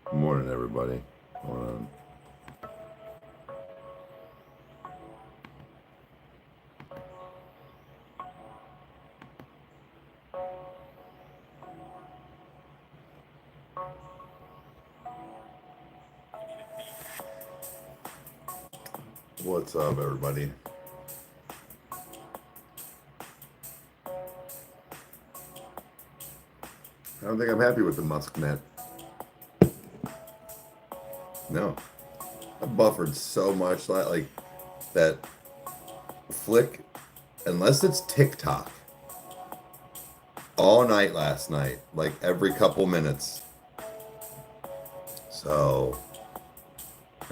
Good morning, everybody. Hold on. What's up, everybody? I don't think I'm happy with the Musknet. No. I buffered so much like that flick, unless it's TikTok, all night last night, like every couple minutes. So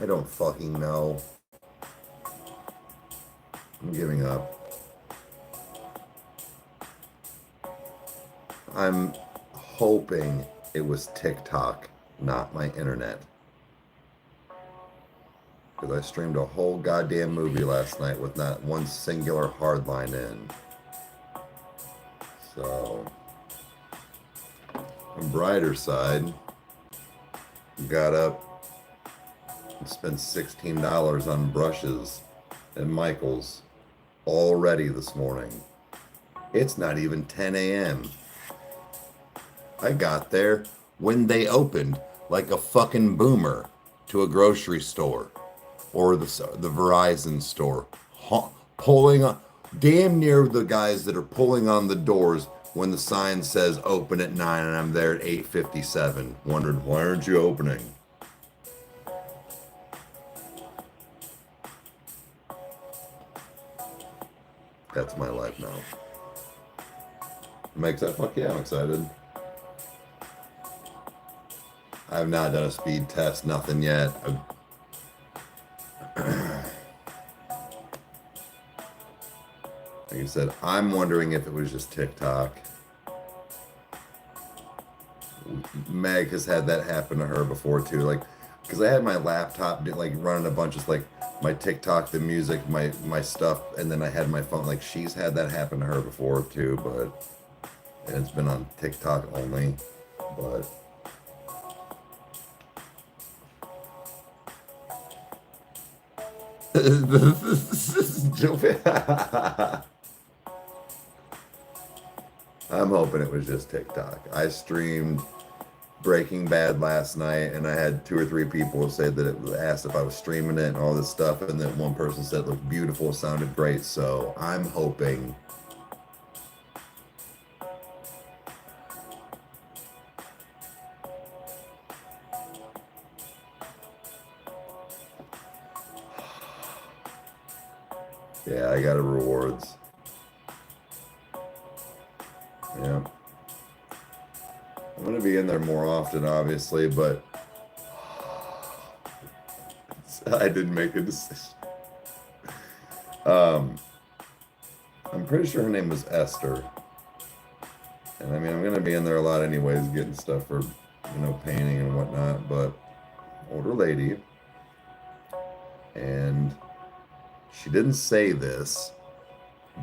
I don't fucking know. I'm giving up. I'm hoping it was TikTok, not my internet. Because I streamed a whole goddamn movie last night with not one singular hardline in. So, on brighter side, got up and spent $16 on brushes at Michael's already this morning. It's not even 10 a.m. I got there when they opened like a fucking boomer to a grocery store or the Verizon store, pulling on, damn near the guys that are pulling on the doors when the sign says open at 9 and I'm there at 8:57, wondering, why aren't you opening? That's my life now. Makes that, fuck yeah, I'm excited. I have not done a speed test, nothing yet. Like I said, I'm wondering if it was just TikTok. Meg has had that happen to her before too. Like, because I had my laptop like running a bunch of like my TikTok, the music, my stuff, and then I had my phone. Like, she's had that happen to her before too, but it's been on TikTok only. But I'm hoping it was just TikTok. I streamed Breaking Bad last night, and I had 2 or 3 people say that it asked if I was streaming it and all this stuff, and then one person said it looked beautiful, sounded great. So I'm hoping. Yeah, I got a rewards. Yeah. I'm going to be in there more often, obviously, but I didn't make a decision. I'm pretty sure her name was Esther. And I mean, I'm going to be in there a lot anyways, getting stuff for, painting and whatnot, but older lady. And she didn't say this,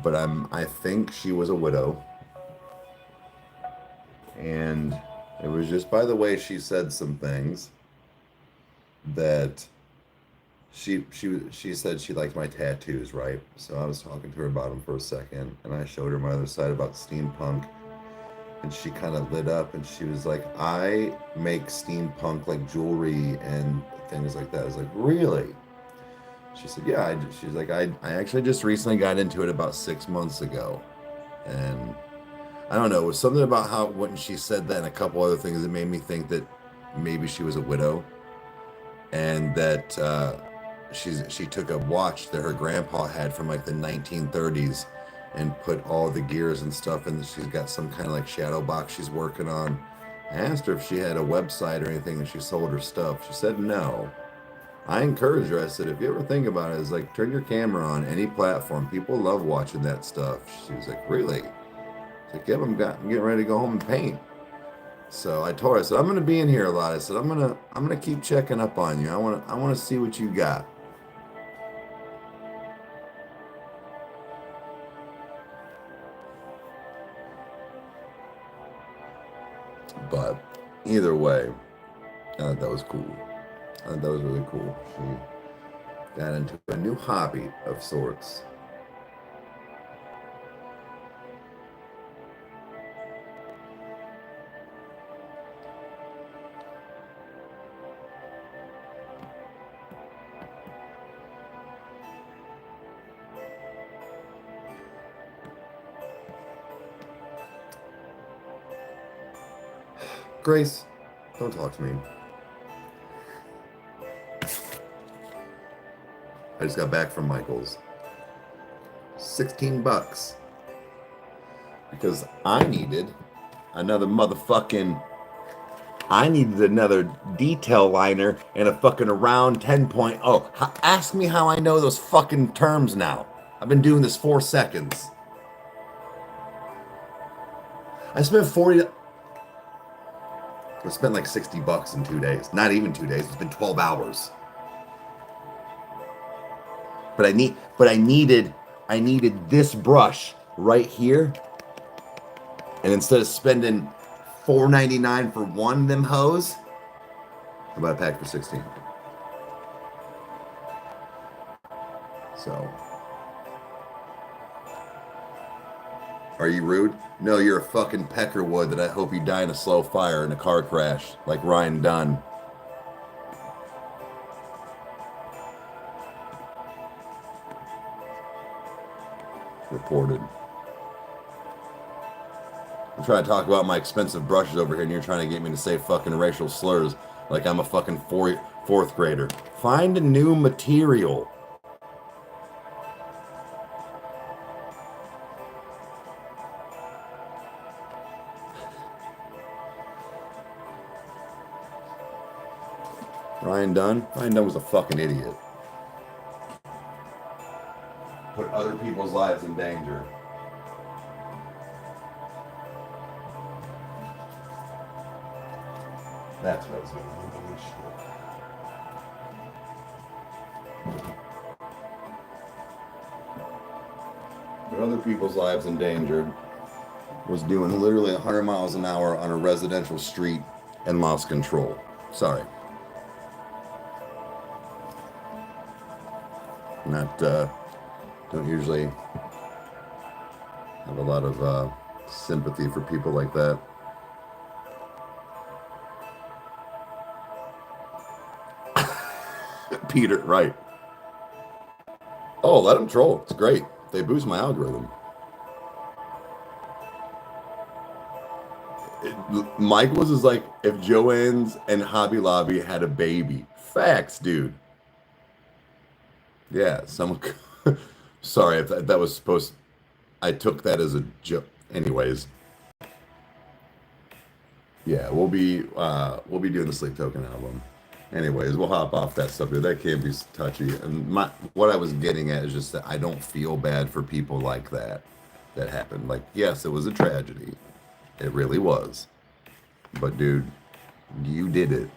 but I think she was a widow. And it was just by the way she said some things that she said she liked my tattoos, right? So I was talking to her about them for a second, and I showed her my other side about steampunk, and she kind of lit up, and she was like, I make steampunk like jewelry and things like that. I was like, really? She said, yeah. She's like, I actually just recently got into it about 6 months ago, and I don't know, it was something about how when she said that and a couple other things that made me think that maybe she was a widow, and that she took a watch that her grandpa had from like the 1930s and put all the gears and stuff, and she's got some kind of like shadow box she's working on. I asked her if she had a website or anything and she sold her stuff. She said no. I encourage her. I said, if you ever think about it, it's like turn your camera on any platform. People love watching that stuff. She was like, really? It's like, yeah, I'm getting ready to go home and paint. So I told her, I said, I'm gonna be in here a lot. I said, I'm gonna keep checking up on you. I wanna see what you got. But either way, I thought that was cool. I thought that was really cool. She got into a new hobby of sorts. Grace, don't talk to me. I just got back from Michael's. $16. Because I needed another detail liner and a fucking around 10.0. Ask me how I know those fucking terms now. I've been doing this 4 seconds. I spent like $60 in 2 days. Not even 2 days. It's been 12 hours. But I needed this brush right here. And instead of spending $4.99 for one of them hoes, I bought a pack for 16. So, are you rude? No, you're a fucking peckerwood that I hope you die in a slow fire in a car crash, like Ryan Dunn. Reported. I'm trying to talk about my expensive brushes over here, and you're trying to get me to say fucking racial slurs like I'm a fucking fourth grader. Find a new material. Ryan Dunn? Ryan Dunn was a fucking idiot. Put other people's lives in danger. That's what I was going to do. Put other people's lives in danger. Was doing literally 100 miles an hour on a residential street and lost control. Sorry. Not, don't usually have a lot of sympathy for people like that. Peter, right. Oh, let them troll. It's great. They boost my algorithm. Michael's is like if Joanne's and Hobby Lobby had a baby. Facts, dude. Yeah, someone. Sorry if that was supposed. I took that as a joke. Anyways, yeah, we'll be doing the Sleep Token album. Anyways, we'll hop off that stuff. That can be touchy. And what I was getting at is just that I don't feel bad for people like that happened. Like, yes, it was a tragedy. It really was. But dude, you did it.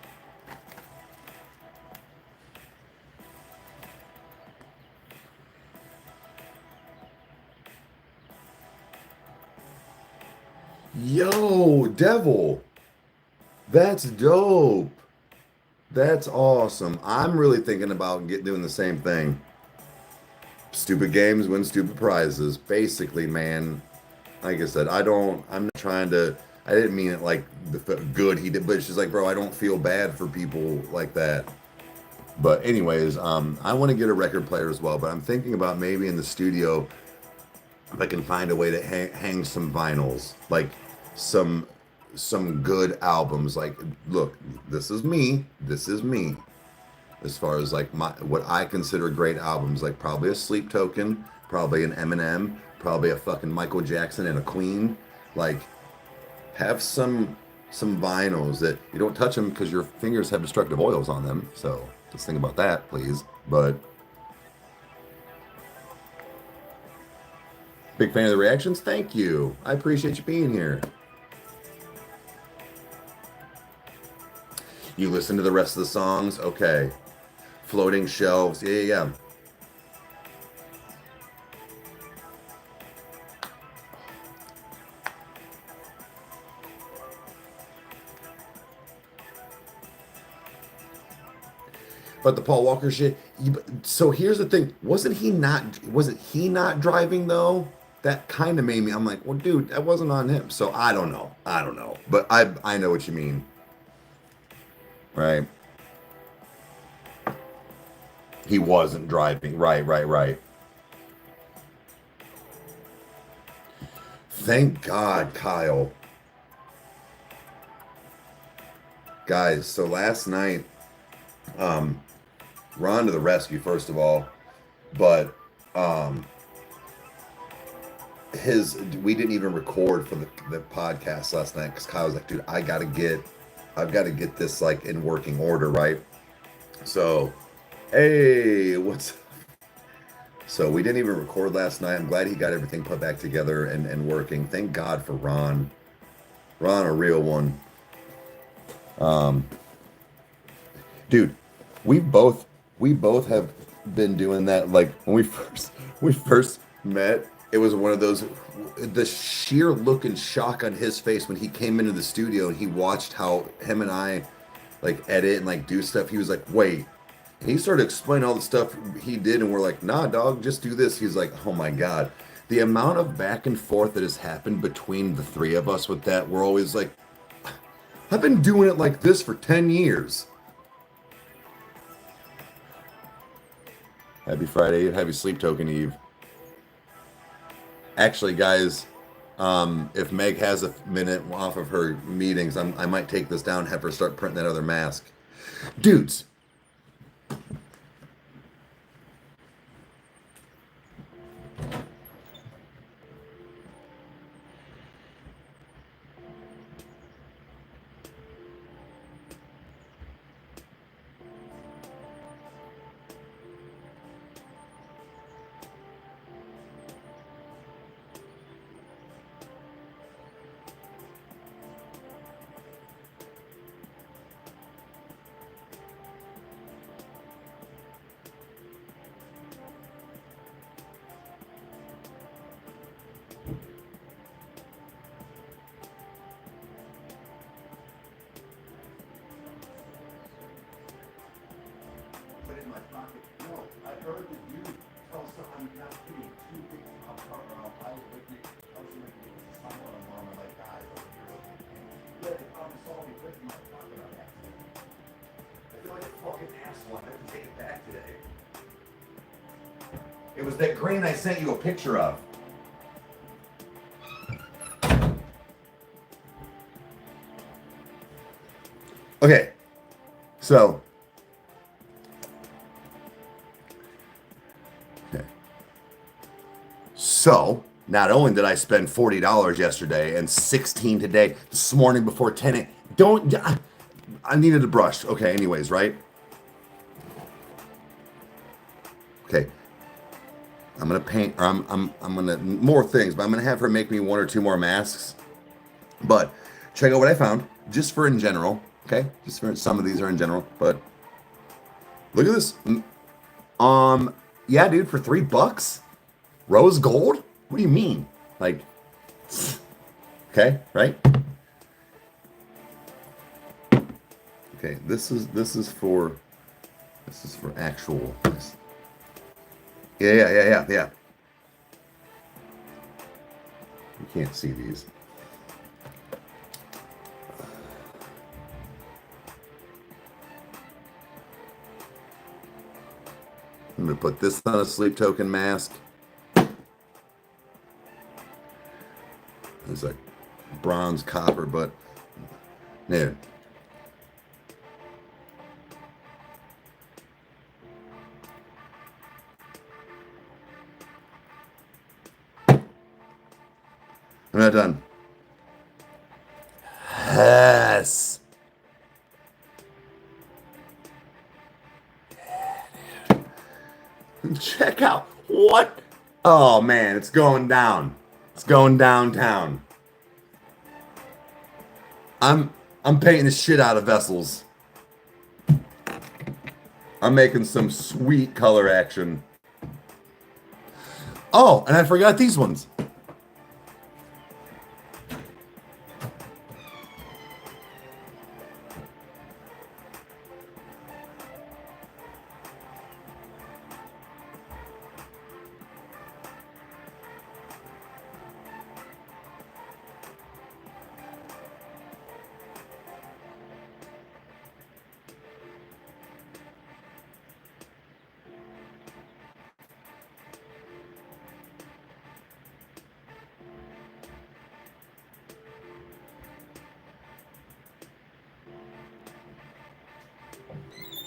Yo, Devil. That's dope. That's awesome. I'm really thinking about doing the same thing. Stupid games win stupid prizes. Basically, man, like I said, I'm not trying to, I didn't mean it like the good he did, but it's just like, bro, I don't feel bad for people like that. But anyways, I want to get a record player as well, but I'm thinking about maybe in the studio, if I can find a way to hang some vinyls, like some good albums. Like, look, this is me. As far as like what I consider great albums, like probably a Sleep Token, probably an Eminem, probably a fucking Michael Jackson and a Queen. Like, have some vinyls that you don't touch them because your fingers have destructive oils on them. So Just think about that, please. But big fan of the reactions. Thank you. I appreciate you being here. You listen to the rest of the songs? Okay. Floating shelves. Yeah, yeah, yeah. But the Paul Walker shit. So here's the thing: wasn't he not? Wasn't he not driving though? That kind of made me. I'm like, well, dude, that wasn't on him. So I don't know. I don't know. But I know what you mean, right? He wasn't driving. Right, right, right. Thank God, Kyle. Guys, so last night, um, Ron to the rescue, first of all, but um, we didn't even record for the podcast last night because Kyle was like, dude, I've got to get this like in working order, right? So, hey, so we didn't even record last night. I'm glad he got everything put back together and working. Thank God for Ron. Ron, a real one. Dude, we both have been doing that. Like when we first met, it was one of those, the sheer look and shock on his face when he came into the studio and he watched how him and I like edit and like do stuff. He was like, wait. And he started explaining all the stuff he did, and we're like, nah, dog, just do this. He's like, oh my God. The amount of back and forth that has happened between the three of us with that, we're always like, I've been doing it like this for 10 years. Happy Friday, happy Sleep Token Eve. Actually, guys, if Meg has a minute off of her meetings, I might take this down, have her start printing that other mask. Dudes, put it in my pocket. No, I heard that you tell someone not to be too big of a cover. I was with you. I was with you. Someone on mom, like, guys, over here with me. Yeah, they probably saw me put it in my pocket on accident. I feel like a fucking asshole. I have to take it back today. It was that grain I sent you a picture of. Okay, so. Okay. So, not only did I spend $40 yesterday and $16 today, this morning before 10 a.m. Don't. I needed a brush. Okay, anyways, right? Okay. I'm gonna paint, or I'm gonna more things, but I'm gonna have her make me one or two more masks. But check out what I found, just for in general. Okay, just for some of these are in general, but look at this. Yeah, dude, for $3, rose gold. What do you mean? Like, okay, right? Okay, this is for actual. Yeah. You can't see these. I'm gonna put this on a sleep token mask. It's like bronze copper, but yeah. I'm not done. Yes. Check out what? Oh man, it's going down. It's going downtown. I'm painting the shit out of vessels. I'm making some sweet color action. Oh, and I forgot these ones.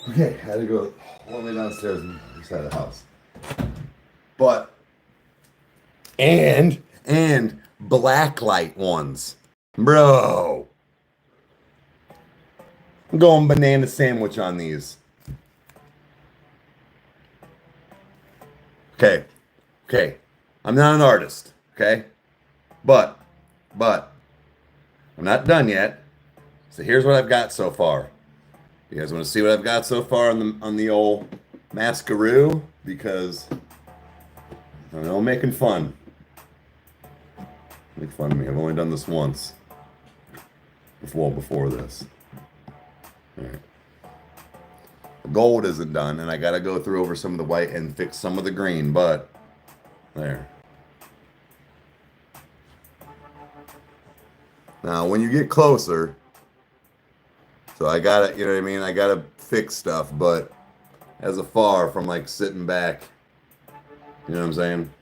Okay, I had to go all the way downstairs and inside the house. But and black light ones. Bro. I'm going banana sandwich on these. Okay. Okay. I'm not an artist, okay? But I'm not done yet. So here's what I've got so far. You guys want to see what I've got so far on the old mascaroo? Because I don't know, I'm making fun. Make fun of me. I've only done this once. Before this. All right. The gold isn't done, and I got to go through over some of the white and fix some of the green, but there. Now, when you get closer, so I gotta, you know what I mean? I gotta fix stuff, but as afar from like sitting back, you know what I'm saying?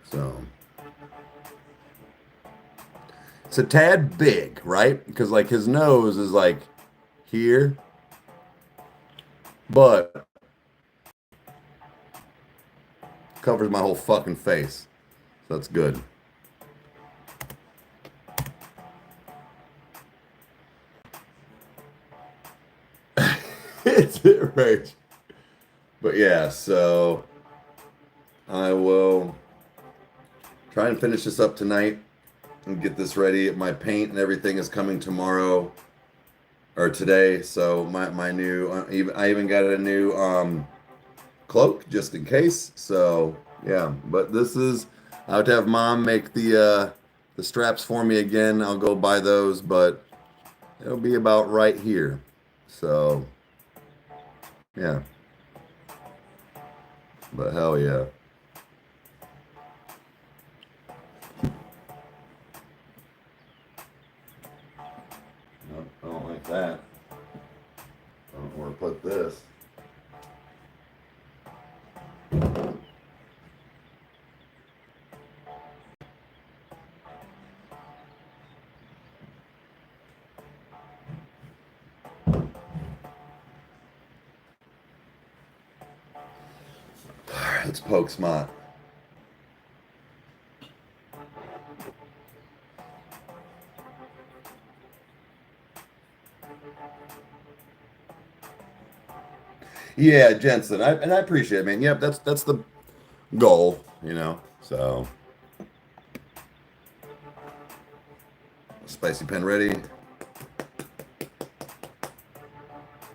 So it's a tad big, right? Because like his nose is like here, but covers my whole fucking face. So that's good. It's it right. But yeah, so I will try and finish this up tonight and get this ready. My paint and everything is coming tomorrow or today. So my new I even got a new cloak just in case. So yeah, but this is I have to have mom make the straps for me again. I'll go buy those, but it'll be about right here. So yeah. But hell yeah. Nope, I don't like that. I don't know where to put this. Let's poke smart. Yeah, Jensen, I appreciate it, man. Yep, that's the goal, you know. So, spicy pen ready.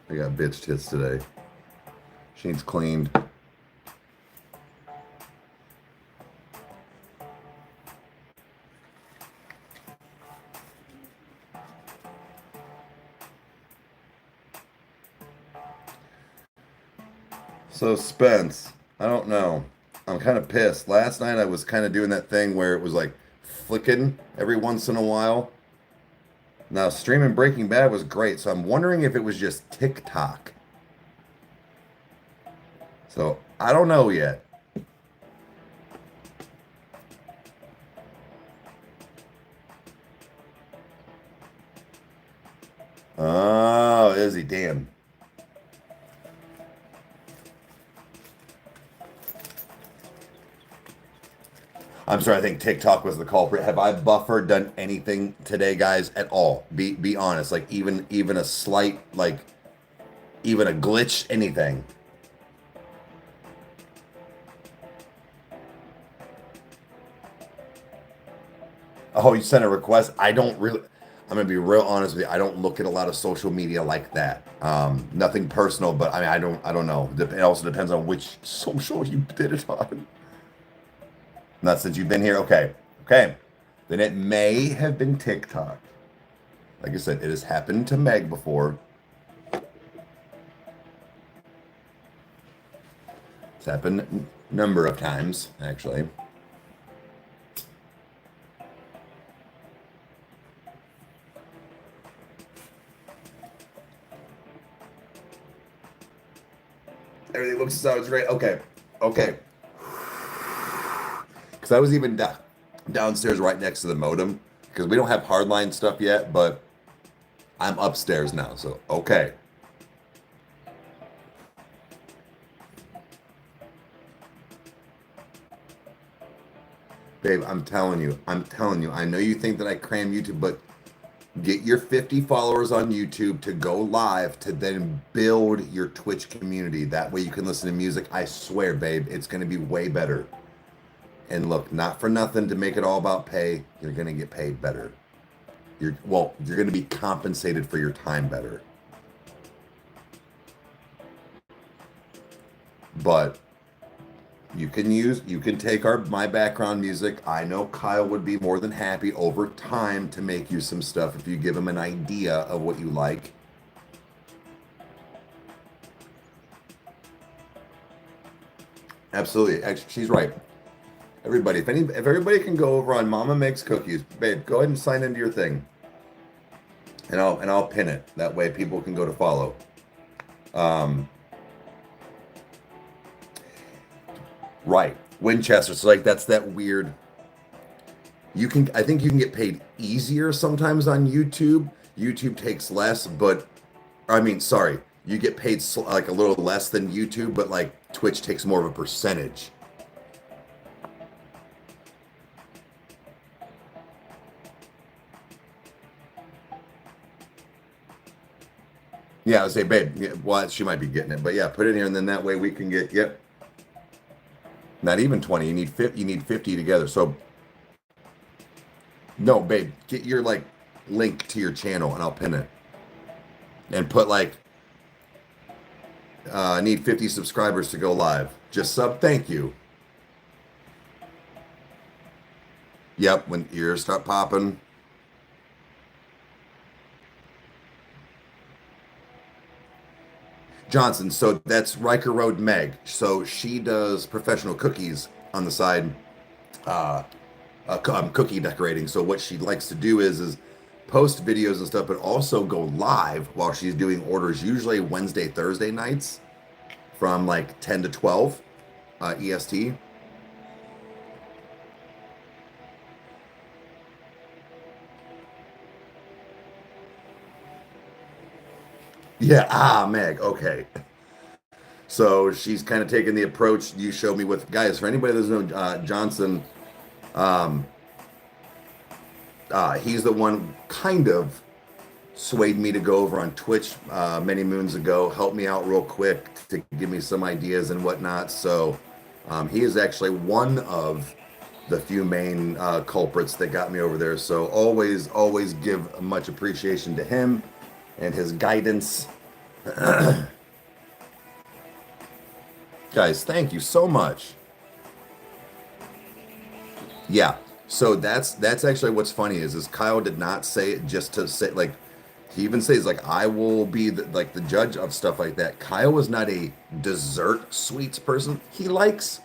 I got bitch tits today. She needs cleaned. So Spence, I don't know. I'm kind of pissed. Last night I was kind of doing that thing where it was like flicking every once in a while. Now streaming Breaking Bad was great, so I'm wondering if it was just TikTok. So I don't know yet. Oh, is he? Damn. I'm sorry, I think TikTok was the culprit. Have I buffered, done anything today, guys, at all? Be honest. Like even a slight, like even a glitch, anything. Oh, you sent a request? I don't really, I'm gonna be real honest with you. I don't look at a lot of social media like that. Nothing personal, but I mean, I don't know. It also depends on which social you did it on. Not since you've been here. Okay. Okay. Then it may have been TikTok. Like I said, it has happened to Meg before. It's happened a number of times, actually. Everything looks sounds great. Okay. Okay. Because I was even downstairs right next to the modem. Because we don't have hardline stuff yet, but I'm upstairs now. So, okay. Babe, I'm telling you. I know you think that I cram YouTube, but get your 50 followers on YouTube to go live to then build your Twitch community. That way you can listen to music. I swear, babe, it's going to be way better. And look, not for nothing to make it all about pay. You're going to get paid better. You're going to be compensated for your time better. But you can take my background music. I know Kyle would be more than happy over time to make you some stuff if you give him an idea of what you like. Absolutely. Actually, she's right. Everybody, if everybody can go over on Mama Makes Cookies, babe, go ahead and sign into your thing. And I'll pin it. That way people can go to follow. Right. Winchester. So like that's that weird. I think you can get paid easier sometimes on YouTube. YouTube takes less, but I mean, sorry, you get paid like a little less than YouTube, but like Twitch takes more of a percentage. Yeah, I would say, babe, yeah, well, she might be getting it, but yeah, put it in here, and then that way we can get, yep. Not even 20. You need 50. You need 50 together. So, no, babe, get your like link to your channel, and I'll pin it, and put like, I need 50 subscribers to go live. Just sub. Thank you. Yep. When ears start popping. Johnson, so that's Rykerroad Meg. So she does professional cookies on the side, cookie decorating. So what she likes to do is post videos and stuff, but also go live while she's doing orders, usually Wednesday, Thursday nights from like 10 to 12 EST. Yeah, Meg, okay. So she's kind of taking the approach you showed me with, guys, for anybody that doesn't know Johnson, he's the one kind of swayed me to go over on Twitch many moons ago, helped me out real quick to give me some ideas and whatnot. So he is actually one of the few main culprits that got me over there. So always give much appreciation to him and his guidance. Guys, thank you so much. Yeah, so that's actually what's funny is Kyle did not say it just to say, like, he even says like I will be the judge of stuff like that. Kyle is not a dessert sweets person. He likes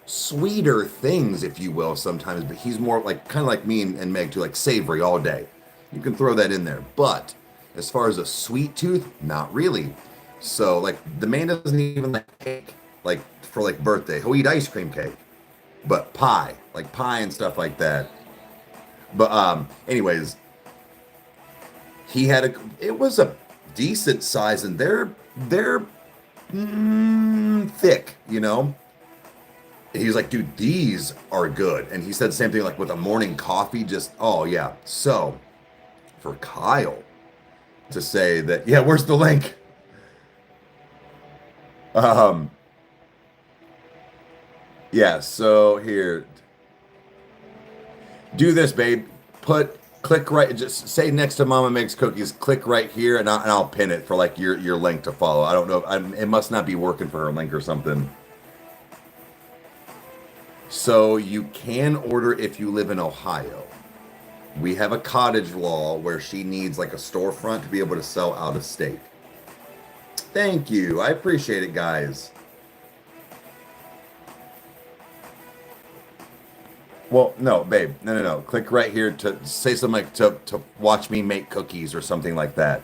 sweeter things, if you will, sometimes, but he's more like kind of like me and Meg too, like savory all day. You can throw that in there, but as far as a sweet tooth, not really. So like the man doesn't even like cake, like for like birthday. He'll eat ice cream cake, but pie and stuff like that. But anyways, it was a decent size, and they're thick, you know. And he was like, dude, these are good. And he said the same thing like with a morning coffee, just oh yeah. So for Kyle to say that, yeah, where's the link? Um, yeah, so here, do this, babe. Click right, just say next to Mama Makes Cookies, click right here, and I'll pin it for like your link to follow. I don't know, it must not be working for her link or something. So you can order if you live in Ohio. We have a cottage law where she needs like a storefront to be able to sell out of state. Thank you. I appreciate it, guys. Well, no, babe. No. Click right here to say something like to watch me make cookies or something like that.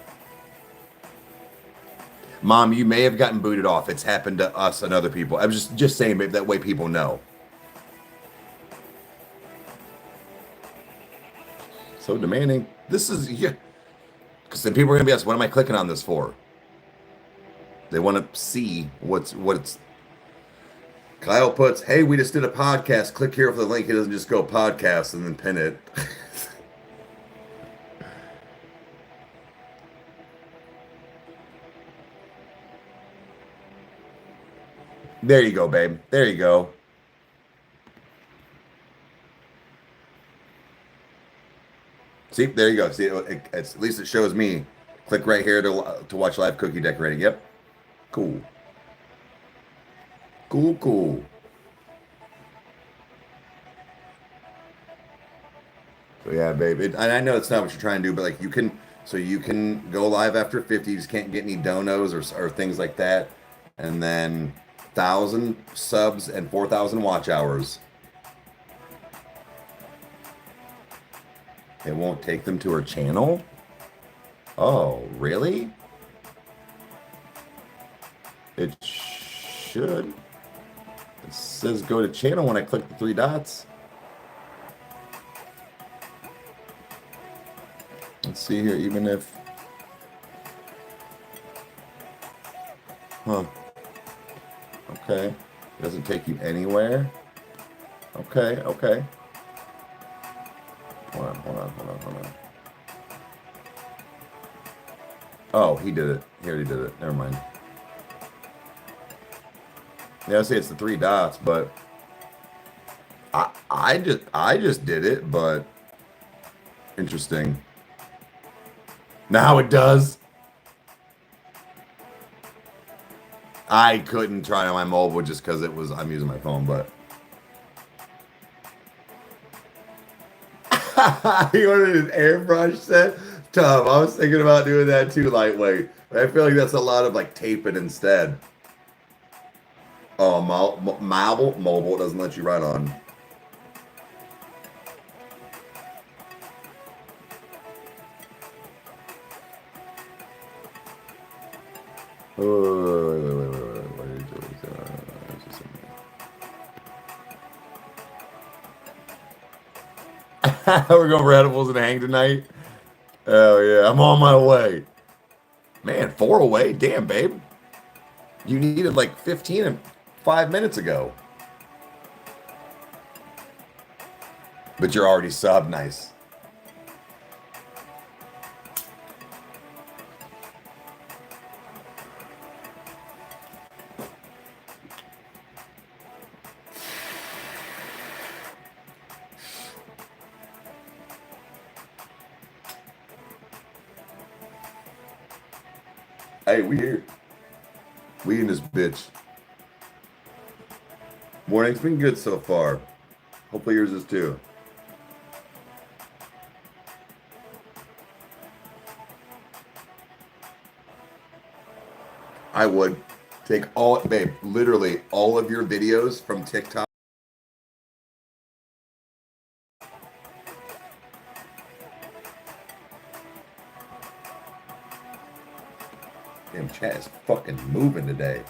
Mom, you may have gotten booted off. It's happened to us and other people. I'm just saying, babe, that way people know. So demanding. This is yeah. Because then people are gonna be asked, what am I clicking on this for? They want to see what it's. Kyle puts, hey, we just did a podcast. Click here for the link. It doesn't just go podcast and then pin it. There you go, babe. There you go. See, there you go. See, it's, at least it shows me. Click right here to watch live cookie decorating. Yep. Cool. Cool. So yeah, babe. And I know it's not what you're trying to do, but like you can go live after 50. You just can't get any donos or things like that. And then 1,000 subs and 4,000 watch hours. It won't take them to her channel? Oh, really? It should. It says go to channel when I click the 3 dots. Let's see here, even if... Huh. Okay. It doesn't take you anywhere. Okay. Hold on. Oh, he did it. He already did it. Never mind. Yeah, I say it's the 3 dots, but I just did it, but interesting. Now it does. I couldn't try on my mobile just because I'm using my phone, but he ordered an airbrush set. Tough. I was thinking about doing that too, lightweight. But I feel like that's a lot of like taping instead. Oh, mobile doesn't let you write on. Wait. We're going for edibles and hang tonight. Oh yeah, I'm on my way. Man, 4 away. Damn, babe. You needed like 15 and 5 minutes ago. But you're already subbed. Nice. Hey, we here. We in this bitch. Morning's been good so far. Hopefully yours is too. I would take babe, literally all of your videos from TikTok. Damn, chat is fucking moving today.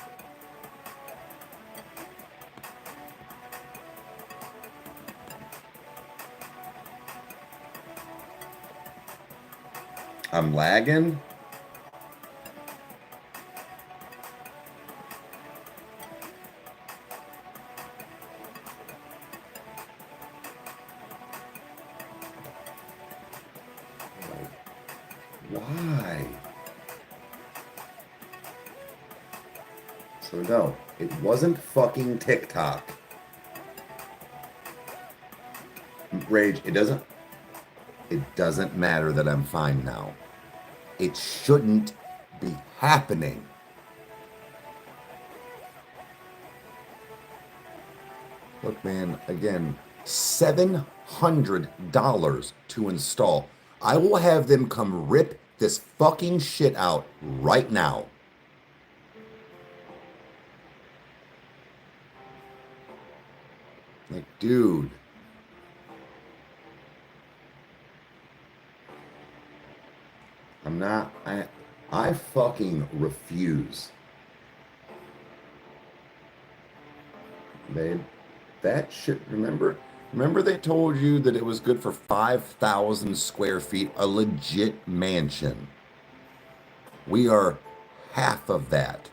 I'm lagging. Why? So So no, it wasn't fucking TikTok. Rage, it doesn't matter that I'm fine now. It shouldn't be happening. Look, man, again, $700 to install. I will have them come rip this fucking shit out right now. Like, dude. I fucking refuse. That shit, remember they told you that it was good for 5,000 square feet, a legit mansion. We are half of that.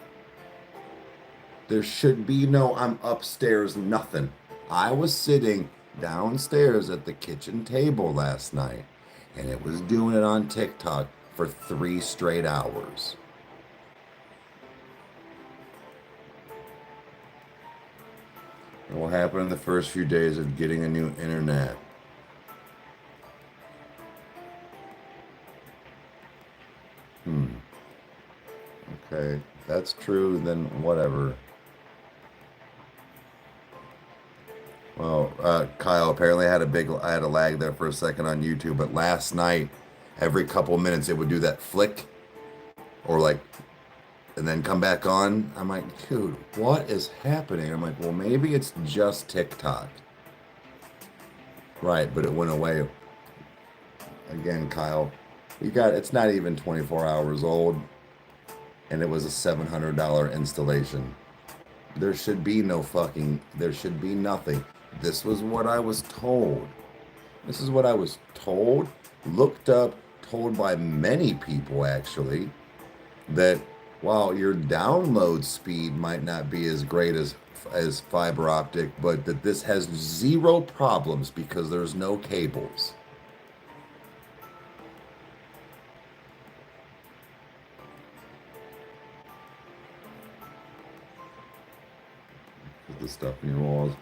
There should be no, I'm upstairs, nothing. I was sitting downstairs at the kitchen table last night, and it was doing it on TikTok for 3 straight hours. What will happen in the first few days of getting a new internet? Okay, if that's true, then whatever. Well, Kyle, apparently I had a lag there for a second on YouTube, but last night, every couple minutes it would do that flick, or like, and then come back on. I'm like, dude, what is happening? I'm like, well, maybe it's just TikTok. Right, but it went away. Again, Kyle, it's not even 24 hours old, and it was a $700 installation. There should be nothing. This was what I was told. This is what I was told, looked up, told by many people actually, that while your download speed might not be as great as fiber optic, but that this has 0 problems because there's no cables. The stuff in your walls.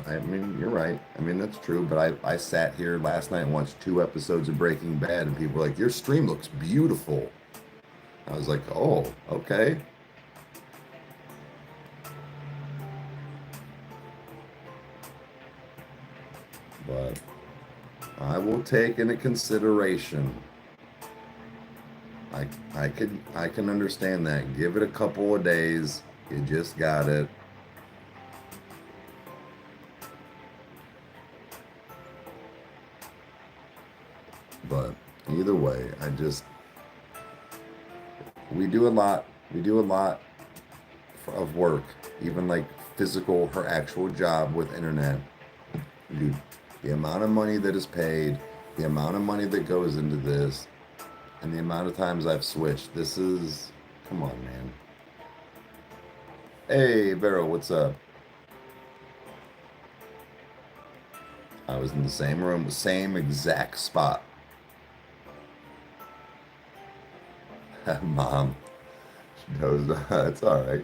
I mean, you're right. I mean, that's true. But I sat here last night and watched 2 episodes of Breaking Bad, and people were like, your stream looks beautiful. I was like, oh, okay. But I will take into consideration. I can understand that. Give it a couple of days. You just got it. But either way, we do a lot of work, even like physical, her actual job with internet. Dude, the amount of money that is paid, the amount of money that goes into this, and the amount of times I've switched. Come on, man. Hey, Vero, what's up? I was in the same room, same exact spot. Mom, she knows that. It's all right.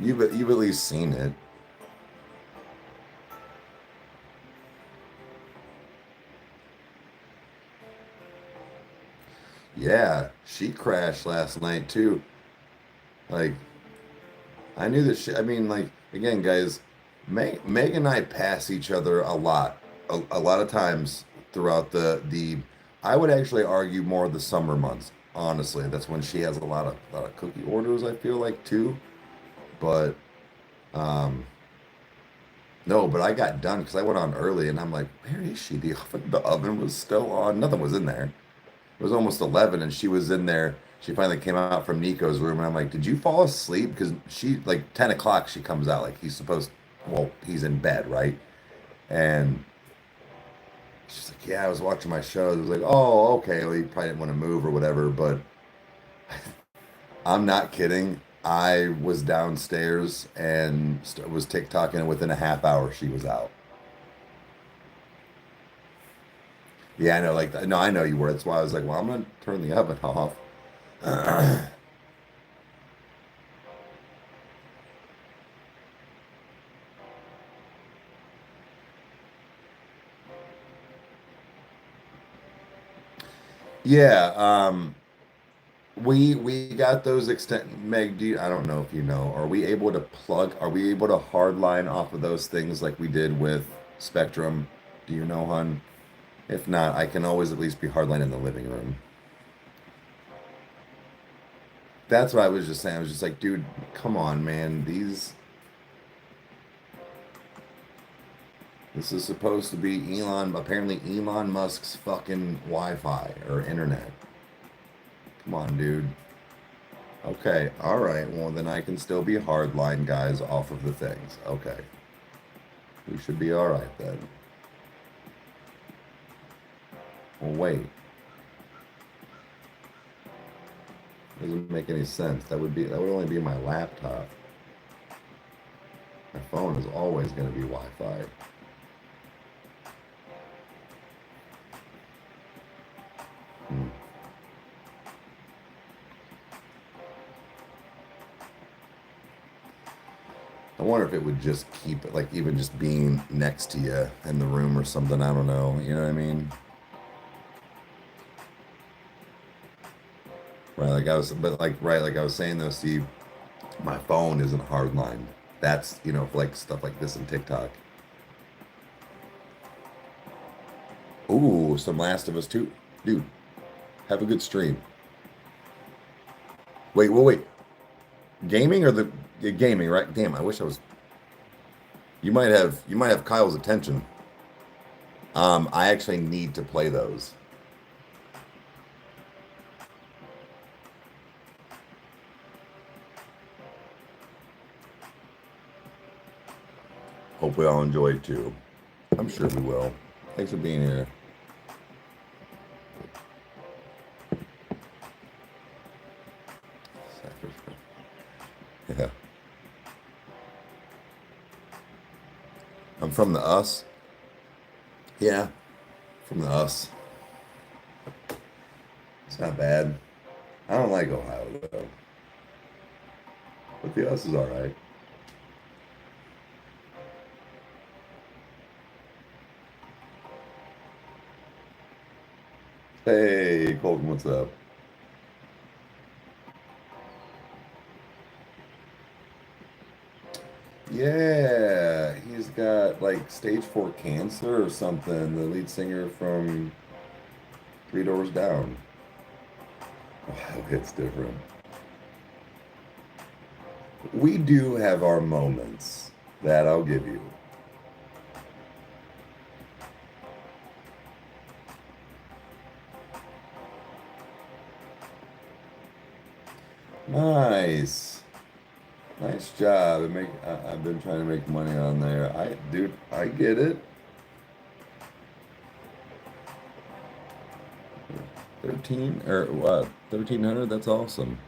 You've at least seen it. Yeah, she crashed last night too. Like, I knew that she. I mean, like, again, guys, Meg and I pass each other a lot, a lot of times throughout the. I would actually argue more the summer months. Honestly, that's when she has a lot of cookie orders. I feel like too, but no. But I got done because I went on early, and I'm like, where is she? The oven was still on. Nothing was in there. It was almost 11, and she was in there. She finally came out from Nico's room, and I'm like, did you fall asleep? Because she, like, 10 o'clock, she comes out. Like, he's in bed, right? And she's like, yeah, I was watching my show. I was like, oh, okay. Well, you probably didn't want to move or whatever, but I'm not kidding. I was downstairs and was TikToking, and within a half hour, she was out. Yeah, I know. Like, no, I know you were. That's why I was like, well, I'm gonna turn the oven off. Yeah, we got those extent Meg, I don't know if you know, are we able to hardline off of those things like we did with Spectrum? Do you know, hun? If not, I can always at least be hardline in the living room. That's what I was just saying. I was just like, dude, come on, man. This is supposed to be apparently Elon Musk's fucking Wi-Fi or internet. Come on, dude. Okay, all right. Well, then I can still be hardline guys off of the things. Okay. We should be all right then. Well, wait. Doesn't make any sense. That would only be my laptop. My phone is always going to be Wi-Fi. Hmm. I wonder if it would just keep it, like even just being next to you in the room or something. I don't know. You know what I mean? Right, like I was saying though, Steve, my phone isn't hardlined. That's, for like stuff like this and TikTok. Ooh, some Last of Us 2. Dude, have a good stream. Wait. Gaming or the gaming, right? Damn, I wish I was. You might have Kyle's attention. I actually need to play those. Hope we all enjoyed too. I'm sure we will. Thanks for being here. Yeah. I'm from the US. Yeah, from the US. It's not bad. I don't like Ohio though, but the US is all right. Hey, Colton, what's up? Yeah, he's got like stage 4 cancer or something. The lead singer from Three Doors Down. Wow, it's different. We do have our moments, that I'll give you. Nice. Nice job. I've been trying to make money on there. Dude, I get it. 13 or what? 1300, that's awesome.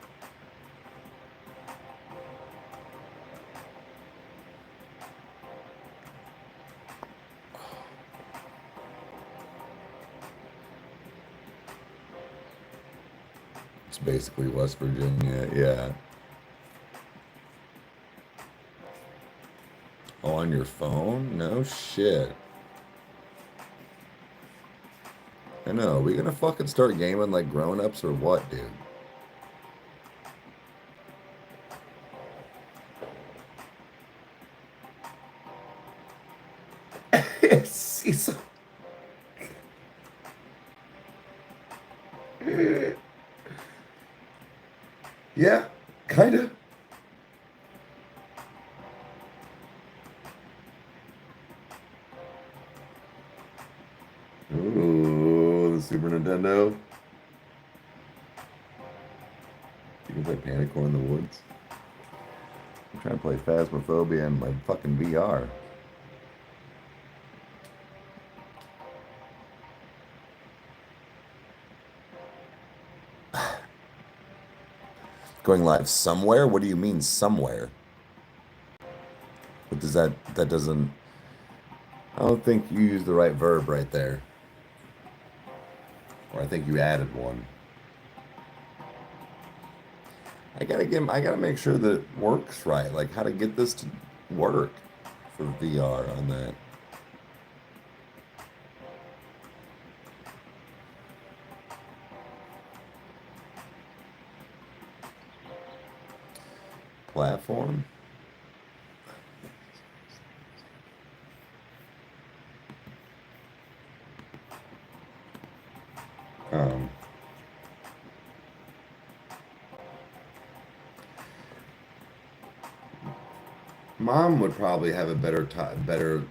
It's basically West Virginia, yeah. On your phone? No shit. I know. Are we gonna fucking start gaming like grown-ups or what, dude? He's Yeah, kind of. Ooh, the Super Nintendo. You can play Panicore in the Woods. I'm trying to play Phasmophobia in my fucking VR. Going live somewhere? What do you mean somewhere? What does that doesn't, I don't think you used the right verb right there. Or I think you added one. I gotta make sure that it works right. Like how to get this to work for VR on that. platform. Um, Mom would probably have a better time, better.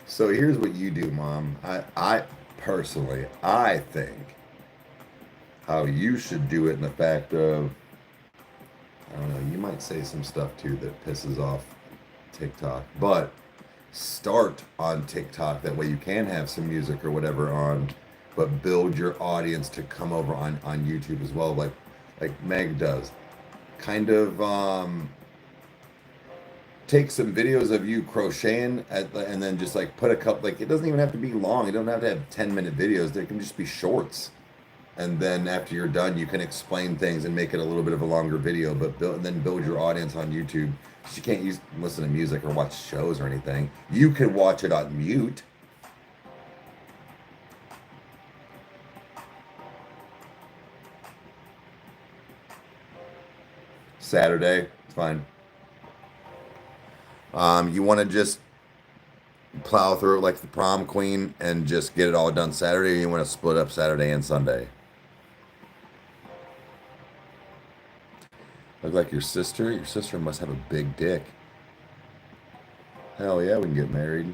So here's what you do, Mom. I personally, I think how you should do it in the fact of, I don't know, you might say some stuff too that pisses off TikTok, but start on TikTok. That way you can have some music or whatever on, but build your audience to come over on YouTube as well, like Meg does. Kind of take some videos of you crocheting and then just like put a couple, like it doesn't even have to be long. You don't have to have 10-minute videos. They can just be shorts. And then after you're done, you can explain things and make it a little bit of a longer video, but build your audience on YouTube. You can't listen to music or watch shows or anything. You can watch it on mute. Saturday, it's fine. You want to just plow through it like the prom queen and just get it all done Saturday, or you want to split up Saturday and Sunday? Look like your sister? Your sister must have a big dick. Hell yeah, we can get married.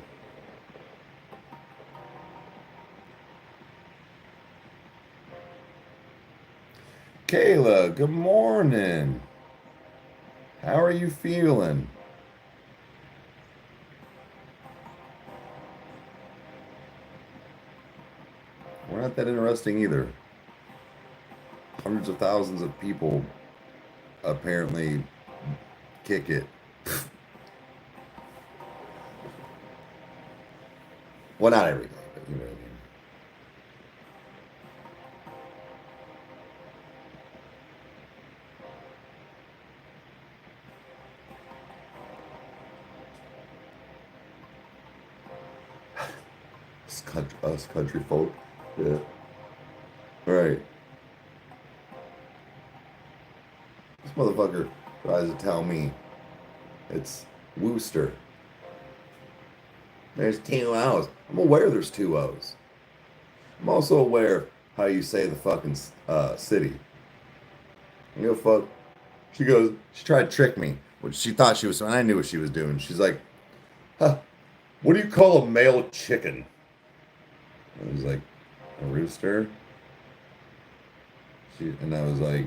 Kayla, good morning. How are you feeling? We're not that interesting either. Hundreds of thousands of people apparently kick it. Well, not every day, but you know what I mean. Us country folk. Yeah. Right. This motherfucker tries to tell me it's Wooster. There's two O's. I'm aware there's two O's. I'm also aware of how you say the fucking city. You know, fuck. She tried to trick me. She thought she was, and I knew what she was doing. She's like, huh, what do you call a male chicken? I was like, a rooster? And I was like,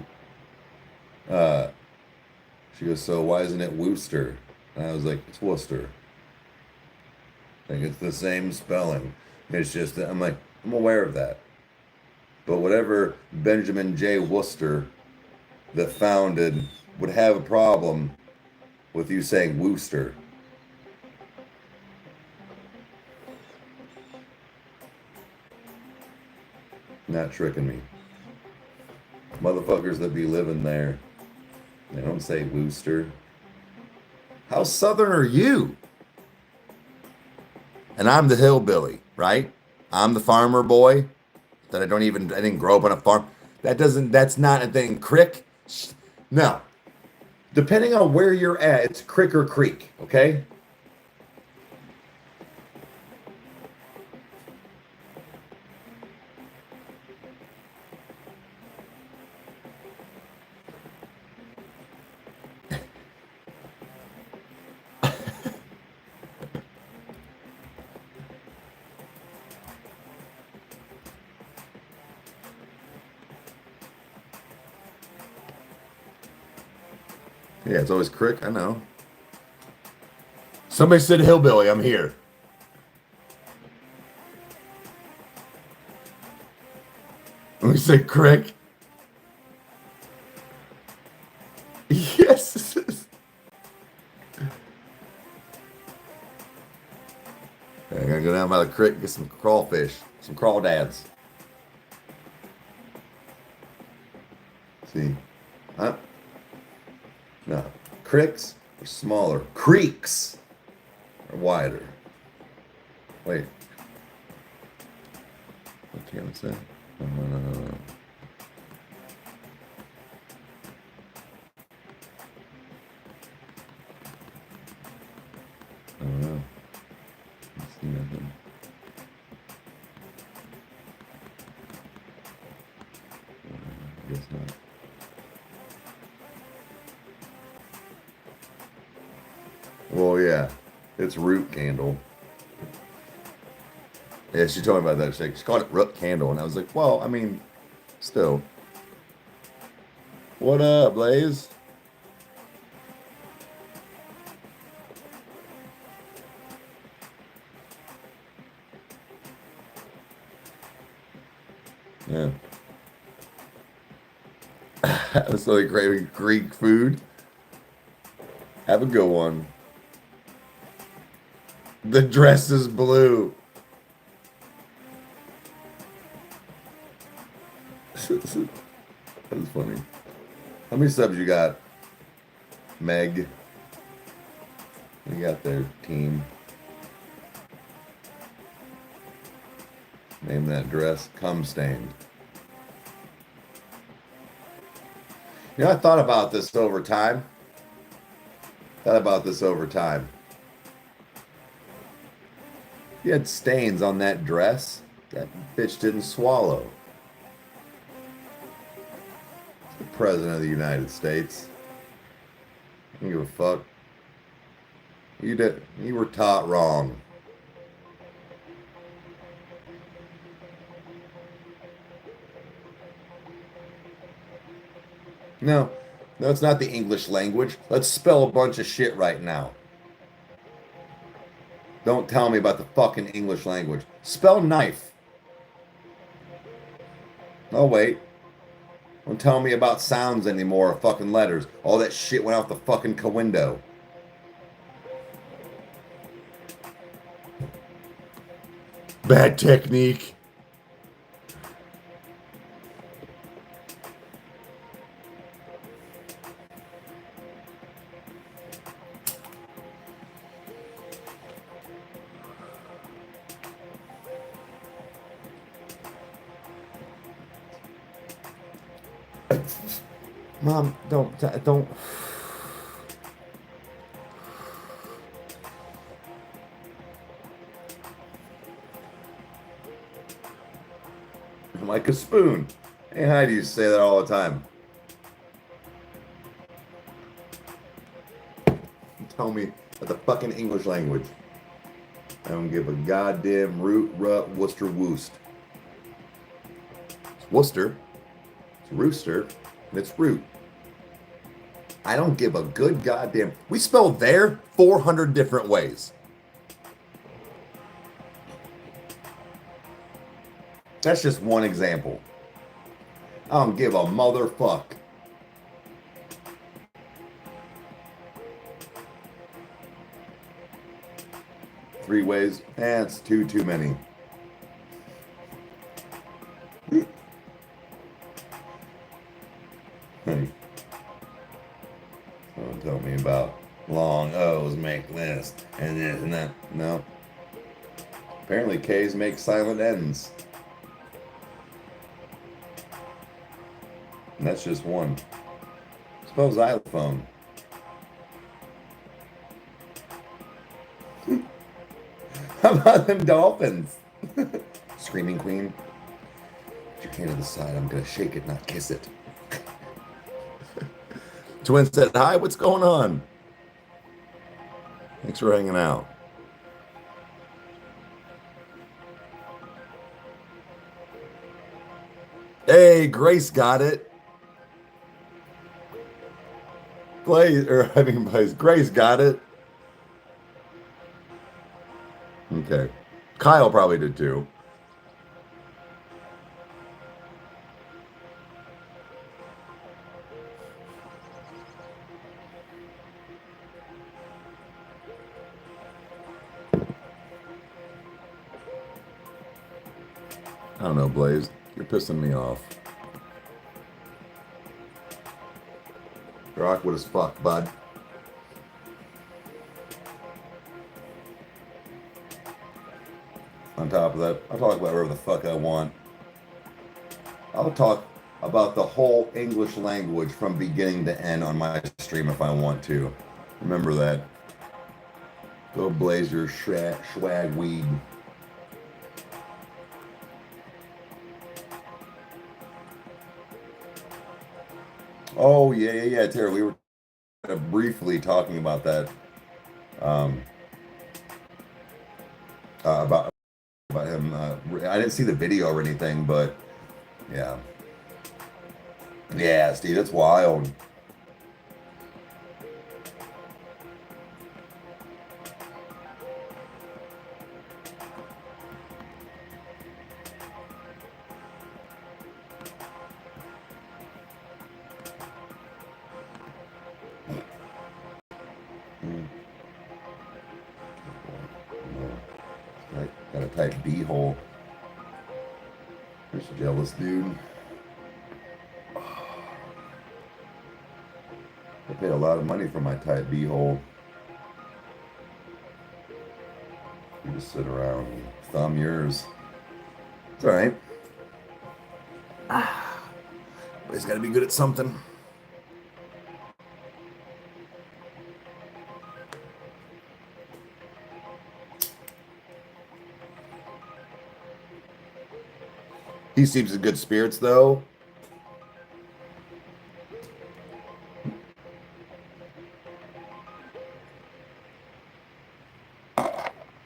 she goes, so why isn't it Wooster? And I was like, it's Worcester. Like, it's the same spelling. It's just that I'm like, I'm aware of that. But whatever Benjamin J. Worcester that founded would have a problem with you saying Wooster. Not tricking me. Motherfuckers that be living there, they don't say Wooster. How southern are you? And I'm the hillbilly, right? I'm the farmer boy that I didn't grow up on a farm. That's not a thing. Crick? No. Depending on where you're at, it's crick or creek, okay? Yeah, it's always crick. I know. Somebody said hillbilly. I'm here. We say crick. Yes. I gotta go down by the creek and get some crawfish, some crawdads. See, no, cricks are smaller. Creeks are wider. Wait, what you gonna say? Nothing. I guess not. Well, yeah, it's root candle. Yeah, she told me about that. She called it root candle, and I was like, well, I mean, still. What up, Blaze? Yeah. That's like craving Greek food. Have a good one. The dress is blue. That was funny. How many subs you got, Meg? You got their team. Name that dress cum stained. You know, I thought about this over time. You had stains on that dress. That bitch didn't swallow. It's the President of the United States. I don't give a fuck. You were taught wrong. No, it's not the English language. Let's spell a bunch of shit right now. Don't tell me about the fucking English language. Spell knife. Oh, wait. Don't tell me about sounds anymore or fucking letters. All that shit went out the fucking window. Bad technique. Mom, don't. I'm like a spoon. Hey, Heidi used to say that all the time. Tell me the fucking English language. I don't give a goddamn root, rut, Worcester, woost. It's Worcester. It's rooster. And it's root. I don't give a good goddamn. We spell there 400 different ways. That's just one example. I don't give a motherfuck. Three ways? It's too many. Hey. Don't tell me about long O's make this and this and that. No. Apparently K's make silent N's. And that's just one. Suppose xylophone. How about them dolphins? Screaming Queen. Put your hand to the side. I'm going to shake it, not kiss it. Twin said, hi, what's going on? Thanks for hanging out. Hey, Grace got it. Blaze, Grace got it. Okay. Kyle probably did too. I don't know, Blaze. You're pissing me off. You're awkward as fuck, bud. On top of that, I'll talk about whatever the fuck I want. I'll talk about the whole English language from beginning to end on my stream if I want to. Remember that. Go blaze your swag weed. Oh yeah, Terry. We were briefly talking about that. Um, about him. I didn't see the video or anything, but yeah, yeah, Steve, it's wild. Got to type B hole. There's a jealous dude. I paid a lot of money for my type B hole. You just sit around and thumb yours. It's all right. But he's got to be good at something. He seems in good spirits, though.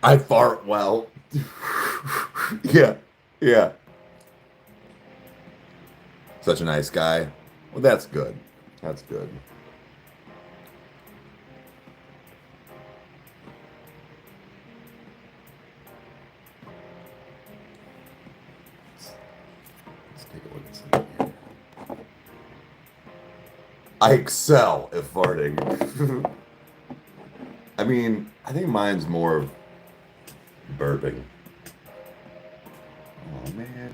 I fart well. Yeah. Such a nice guy. Well, that's good. That's good. Let's take a look at something here. I excel at farting. I mean, I think mine's more of burping. Oh, man.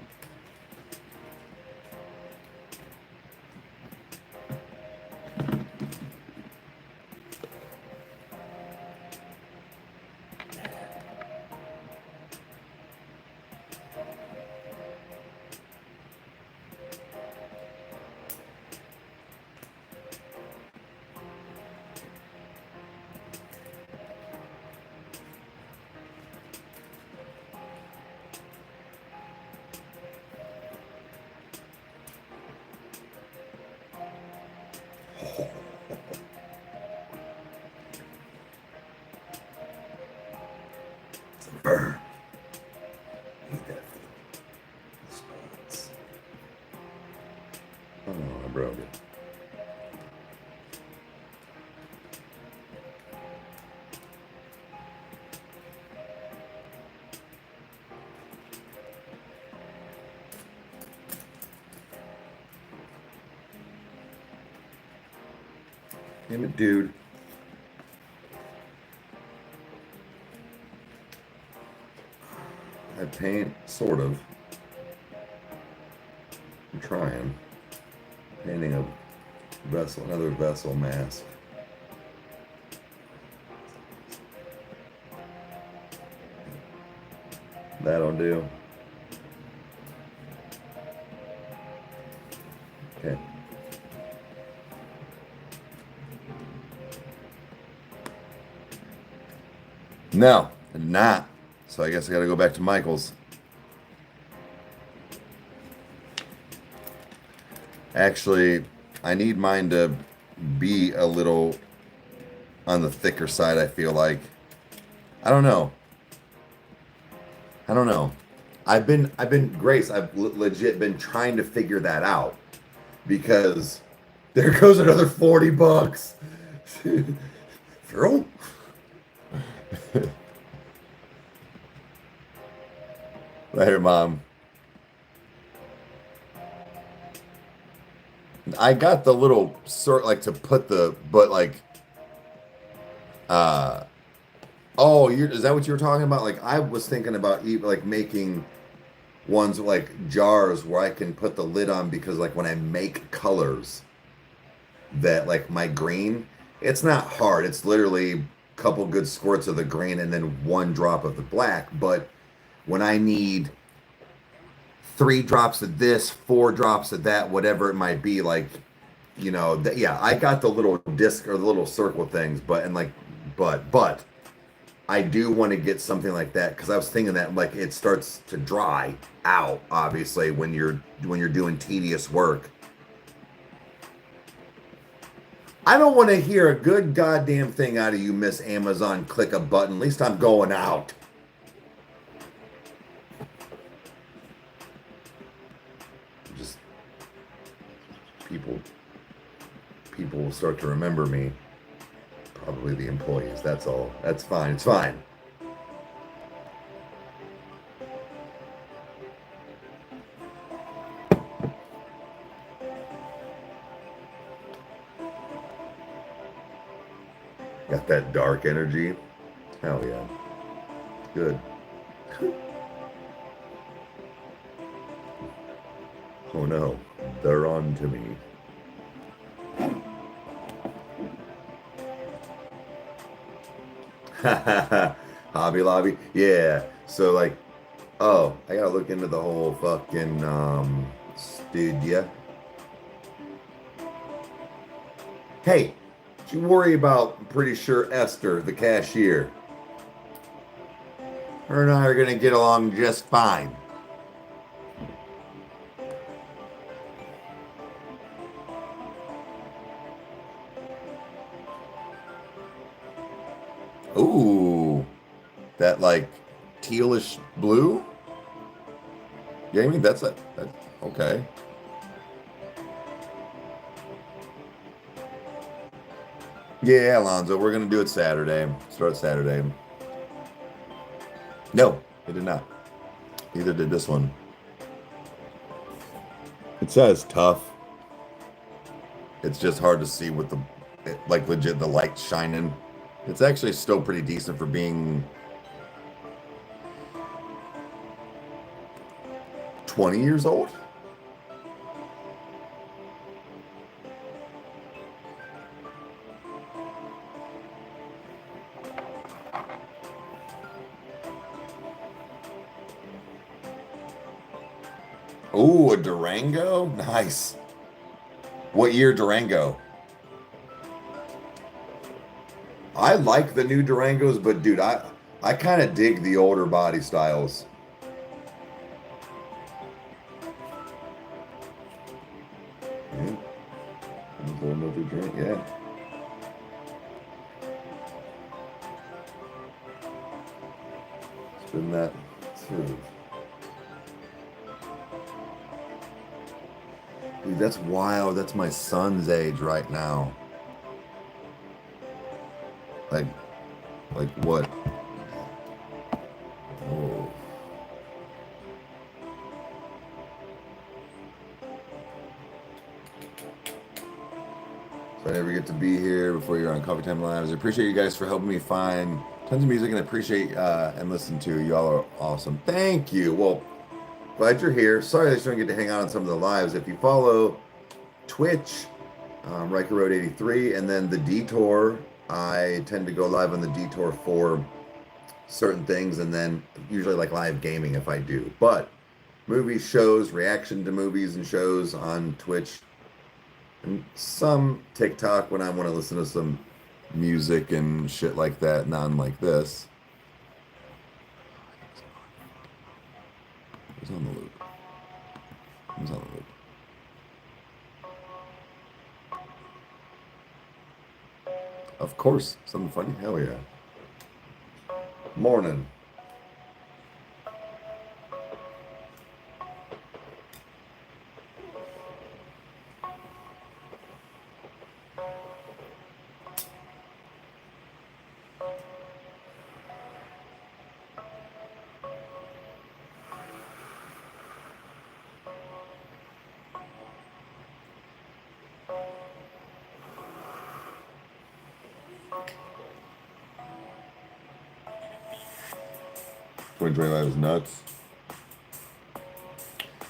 Burn. Need that for the spots. Oh, I broke it. Damn it, dude. I paint, sort of. I'm trying. Painting a vessel, another vessel mask. That'll do. Okay. No, not. So I guess I gotta go back to Michael's. Actually, I need mine to be a little on the thicker side, I feel like. I don't know. Grace, I've legit been trying to figure that out. Because there goes another $40. Throw. Later, Mom. I got the little sort like to put the, but like, oh, is that what you were talking about? Like, I was thinking about like making ones like jars where I can put the lid on because like when I make colors that like my green, it's not hard. It's literally a couple good squirts of the green and then one drop of the black. But when I need 3 drops of this, 4 drops of that, whatever it might be, like, you know, yeah, I got the little disc or the little circle things, but I do want to get something like that because I was thinking that like it starts to dry out, obviously, when you're doing tedious work. I don't want to hear a good goddamn thing out of you, Miss Amazon. Click a button. At least I'm going out. Just people will start to remember me. Probably the employees. That's all. That's fine. It's fine. Got that dark energy. Hell yeah. Good. Oh no. They're on to me. Hobby Lobby? Yeah. So like, oh, I gotta look into the whole fucking studio. Hey, don't you worry about, I'm pretty sure Esther, the cashier. Her and I are gonna get along just fine. Ooh, that like tealish blue? Yeah, I mean that's okay. Yeah, Alonzo, we're gonna do it Saturday. Start Saturday. No, it did not. Neither did this one. It says tough. It's just hard to see with the like legit the light shining. It's actually still pretty decent for being 20 years old. Ooh, a Durango? Nice. What year Durango? I like the new Durangos, but dude, I kind of dig the older body styles. Yeah. Another drink, yeah. Spin that through. Dude, that's wild. That's my son's age right now. Like what? Oh. So I never get to be here before you're on Coffee Time Lives. I appreciate you guys for helping me find tons of music and appreciate and listen to. Y'all are awesome. Thank you. Well, glad you're here. Sorry that you don't get to hang out on some of the lives. If you follow Twitch, Rykerroad 83, and then the Detour, I tend to go live on the Detour for certain things, and then usually like live gaming if I do. But movies, shows, reaction to movies and shows on Twitch, and some TikTok when I want to listen to some music and shit like that, not like this. Who's on the loop? Who's on the loop? Of course, something funny. Hell yeah. Morning. When Dre Live is nuts.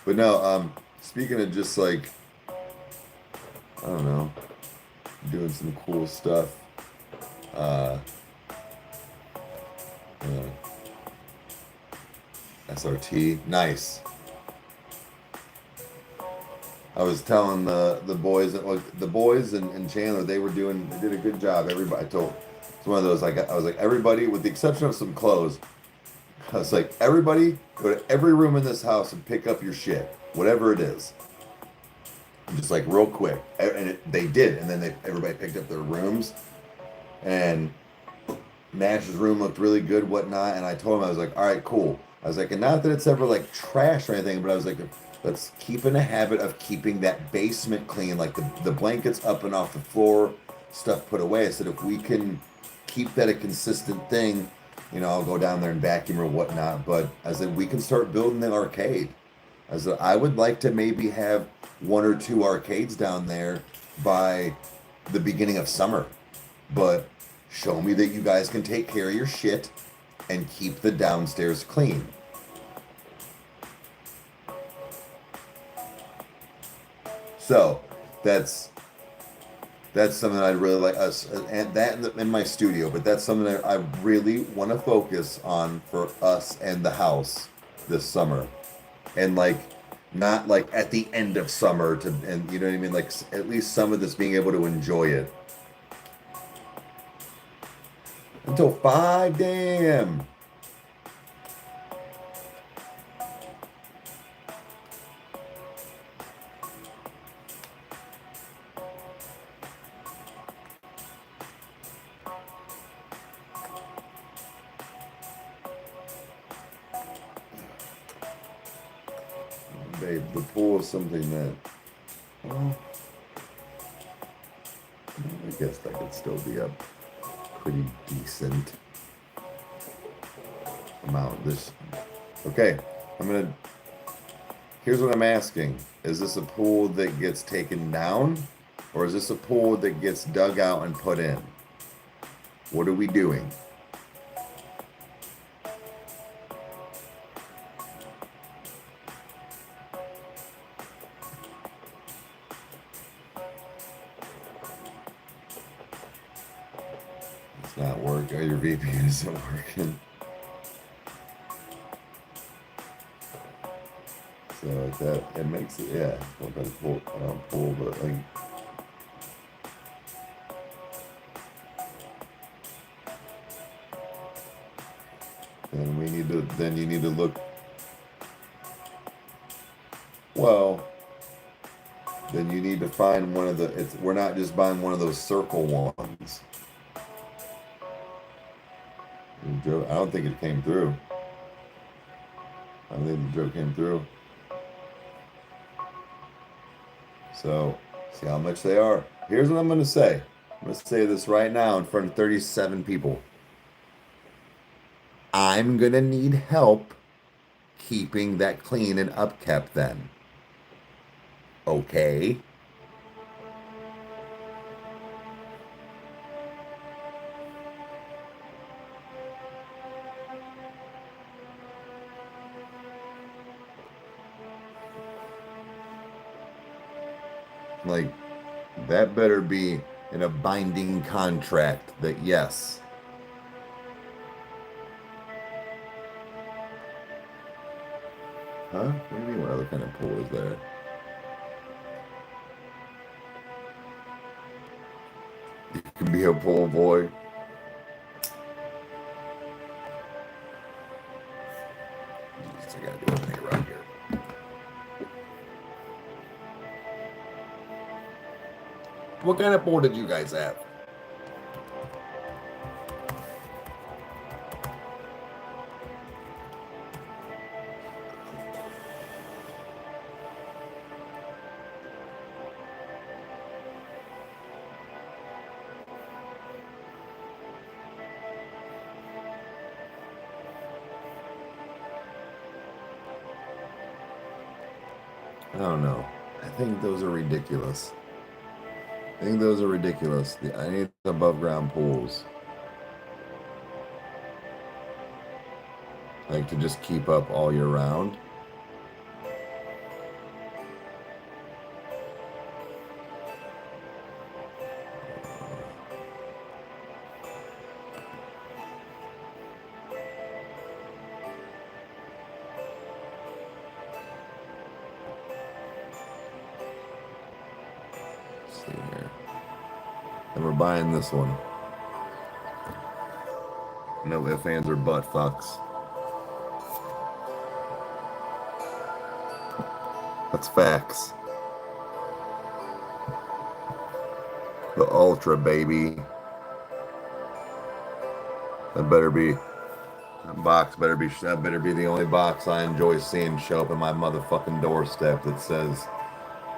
But no, speaking of just like, I don't know, doing some cool stuff. SRT, nice. I was telling the boys that like the boys and Chandler, they did a good job. Everybody, I told one of those, like, I was like, everybody, with the exception of some clothes, I was like, everybody, go to every room in this house and pick up your shit, whatever it is. Just like real quick. And they did. And then everybody picked up their rooms. And Nash's room looked really good, whatnot. And I told him, I was like, all right, cool. I was like, and not that it's ever like trash or anything, but I was like, let's keep in a habit of keeping that basement clean, like the blankets up and off the floor, stuff put away. I said, if we can keep that a consistent thing, you know, I'll go down there and vacuum or whatnot. But I said, we can start building the arcade. I said, I would like to maybe have one or two arcades down there by the beginning of summer. But show me that you guys can take care of your shit and keep the downstairs clean. So that's something I'd really like us, and that in my studio. But that's something that I really want to focus on for us and the house this summer, and like not like at the end of summer to, and you know what I mean, like at least some of this being able to enjoy it until 5 damn. Babe, the pool is something that, well, I guess that could still be a pretty decent amount. Okay, here's what I'm asking. Is this a pool that gets taken down, or is this a pool that gets dug out and put in? What are we doing? It's not working. Your VPN isn't working. So it makes it, yeah, not better pull, but like, then you need to look, well, then you need to find one of we're not just buying one of those circle ones. I don't think it came through. I don't think the joke came through. So, see how much they are. Here's what I'm going to say. I'm going to say this right now in front of 37 people. I'm going to need help keeping that clean and upkept then. Okay? Like, that better be in a binding contract that yes. Huh? What do you mean, what other kind of pool is there? You can be a pool boy. I gotta do everything around here. What kind of pool did you guys have? I don't know. I think those are ridiculous. I need above ground pools. Like to just keep up all year round. Let's see here. And we're buying this one. No ifs, ands, or butt fucks. That's facts. The Ultra, baby. That better be. That box better be. That better be the only box I enjoy seeing show up at my motherfucking doorstep that says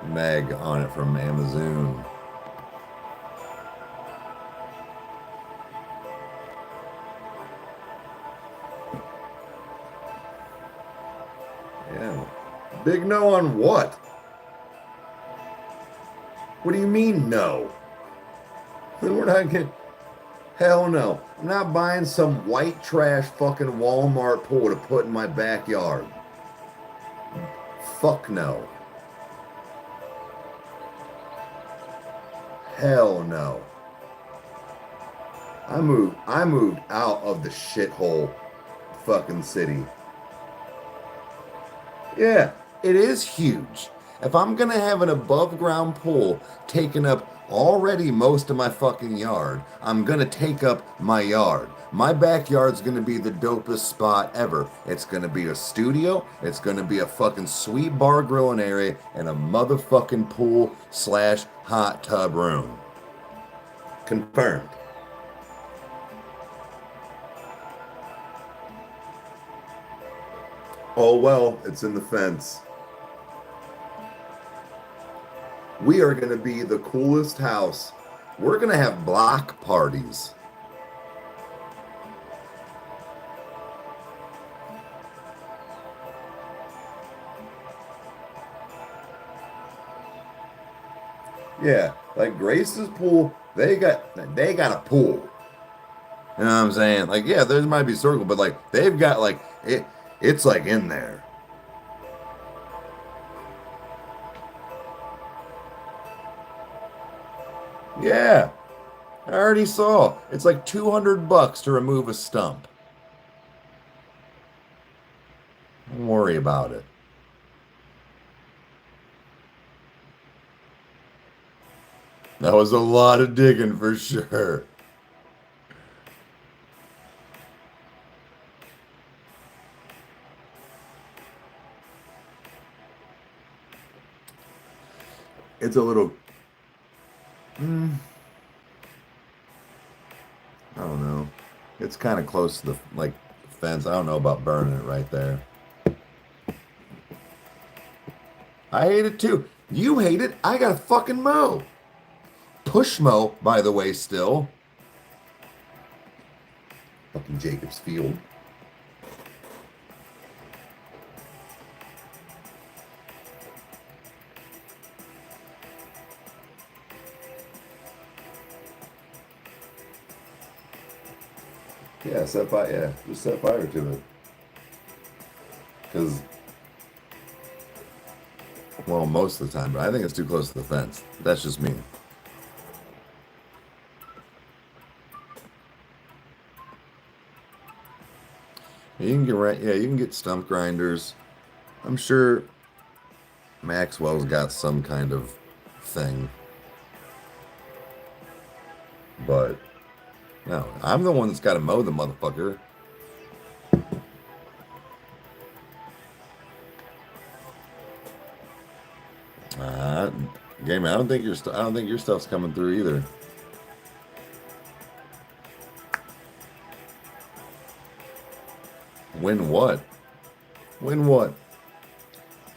Meg on it from Amazon. Yeah. Big no on what? What do you mean no? Then we're not getting. Hell no. I'm not buying some white trash fucking Walmart pool to put in my backyard. Fuck no. Hell no. I moved out of the shithole fucking city. Yeah, it is huge. If I'm gonna have an above ground pool taking up already most of my fucking yard, I'm gonna take up my yard. My backyard's gonna be the dopest spot ever. It's gonna be a studio, it's gonna be a fucking sweet bar grilling area, and a motherfucking pool / hot tub room. Confirmed. Oh well, it's in the fence. We are going to be the coolest house. We're going to have block parties. Yeah, like Grace's pool, they got a pool. You know what I'm saying? Like, yeah, there might be circle, but like they've got like it's like in there. Yeah, I already saw. It's like $200 to remove a stump. Don't worry about it. That was a lot of digging for sure. It's a little. I don't know. It's kind of close to the like fence. I don't know about burning it right there. I hate it too. You hate it. I got to fucking mow. Push mow, by the way, still. Fucking Jacobs Field. Yeah, set fire. Yeah, just set fire to it. Because, well, most of the time, but I think it's too close to the fence. That's just me. You can get right. Yeah, you can get stump grinders. I'm sure Maxwell's got some kind of thing, but no, I'm the one that's got to mow the motherfucker. Game. I don't think your stuff's coming through either. Win what? Win what?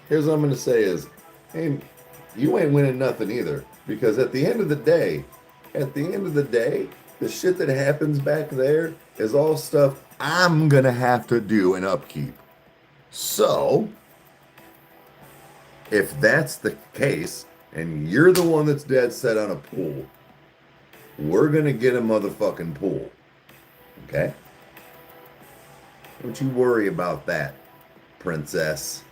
Here's what I'm gonna say is, hey, you ain't winning nothing either. Because at the end of the day, the shit that happens back there is all stuff I'm gonna have to do and upkeep. So, if that's the case, and you're the one that's dead set on a pool, we're gonna get a motherfucking pool. Okay? Don't you worry about that, princess.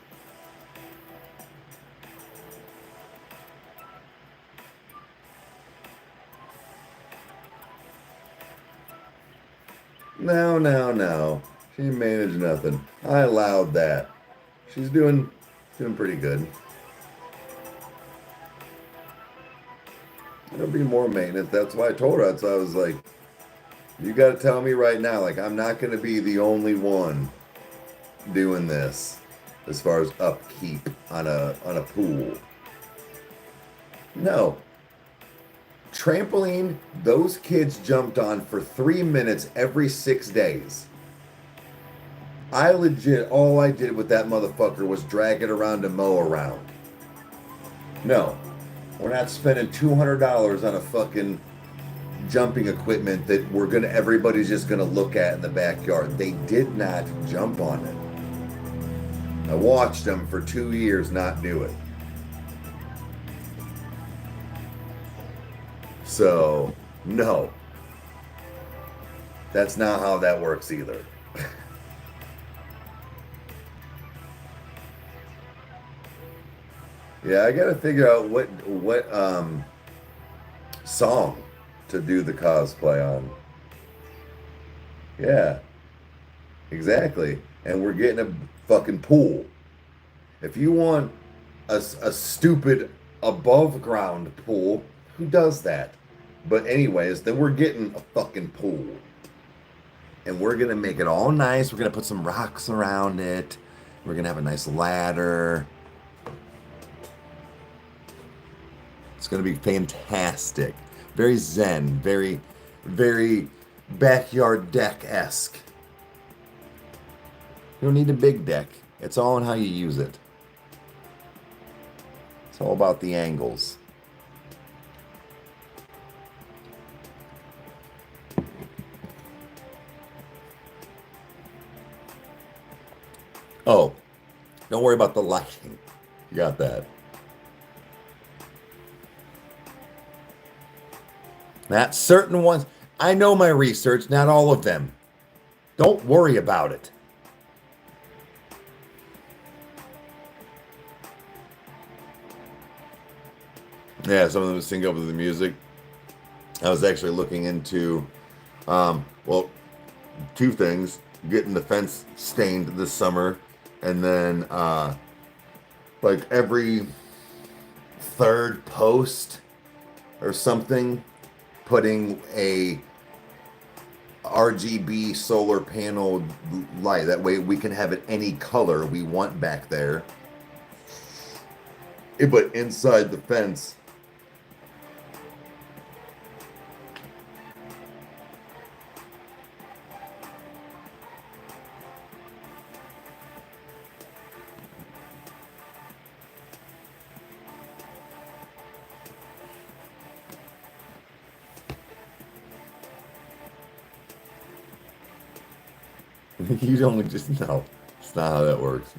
No. She didn't manage nothing. I allowed that. She's doing pretty good. There'll be more maintenance. That's why I told her. So I was like, You got to tell me right now, like, I'm not going to be the only one doing this as far as upkeep on a pool. No. Trampoline, those kids jumped on for 3 minutes every 6 days. I legit, all I did with that motherfucker was drag it around and mow around. No. We're not spending $200 on a fucking jumping equipment that everybody's just gonna look at in the backyard. They did not jump on it. I watched them for 2 years not do it. So, no. That's not how that works either. Yeah, I gotta figure out what song to do the cosplay on. Yeah, exactly. And we're getting a fucking pool. If you want a stupid above ground pool, who does that? But anyways, then we're getting a fucking pool. And we're gonna make it all nice. We're gonna put some rocks around it. We're gonna have a nice ladder. It's gonna be fantastic. Very zen, very, very backyard deck-esque. You don't need a big deck. It's all in how you use it. It's all about the angles. Oh, don't worry about the lighting. You got that. Not certain ones. I know my research, not all of them. Don't worry about it. Yeah, some of them sync up with the music. I was actually looking into, well, two things. Getting the fence stained this summer, and then, like every third post or something, putting a RGB solar panel light. That way we can have it any color we want back there. But inside the fence, you don't just no. It's not how that works.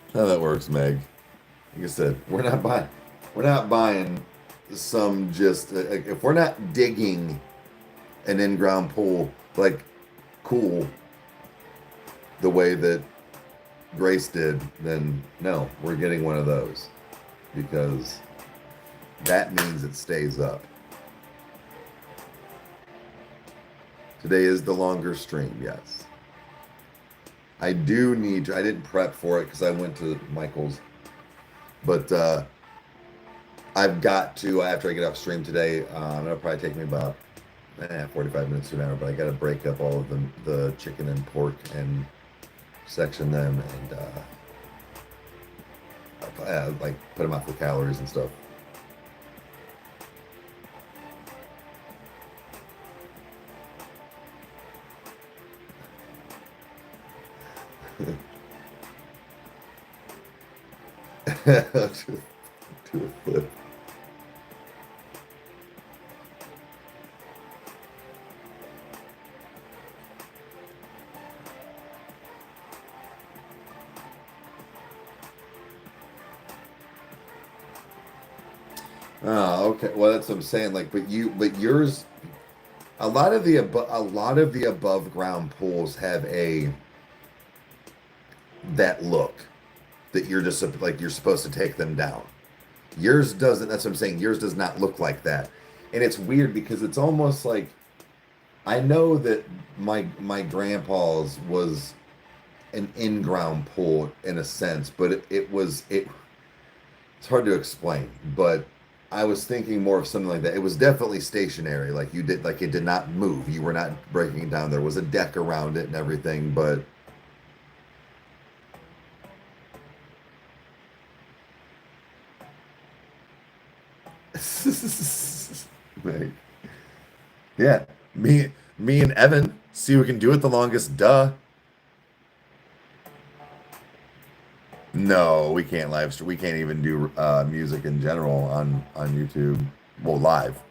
It's not how that works, Meg. Like I said, we're not buying some just if we're not digging an in-ground pool like cool the way that Grace did, then no, we're getting one of those because that means it stays up. Today is the longer stream, yes. I do need to, I didn't prep for it because I went to Michael's, but I've got to, after I get off stream today, it'll probably take me about 45 minutes to an hour, but I got to break up all of the chicken and pork and section them and like put them out for calories and stuff. to a flip. Oh, okay. Well, that's what I'm saying. Like, but yours, a lot of the above ground pools have that look that you're just like you're supposed to take them down. Yours doesn't. That's what I'm saying. Yours does not look like that, and it's weird because it's almost like I know that my grandpa's was an in-ground pool in a sense, but it's hard to explain. But I was thinking more of something like that. It was definitely stationary. Like you did, like it did not move. You were not breaking it down. There was a deck around it and everything, but like, yeah, me and Evan see who can do it the longest. Duh. No, we can't live stream. We can't even do music in general on YouTube. Well, live.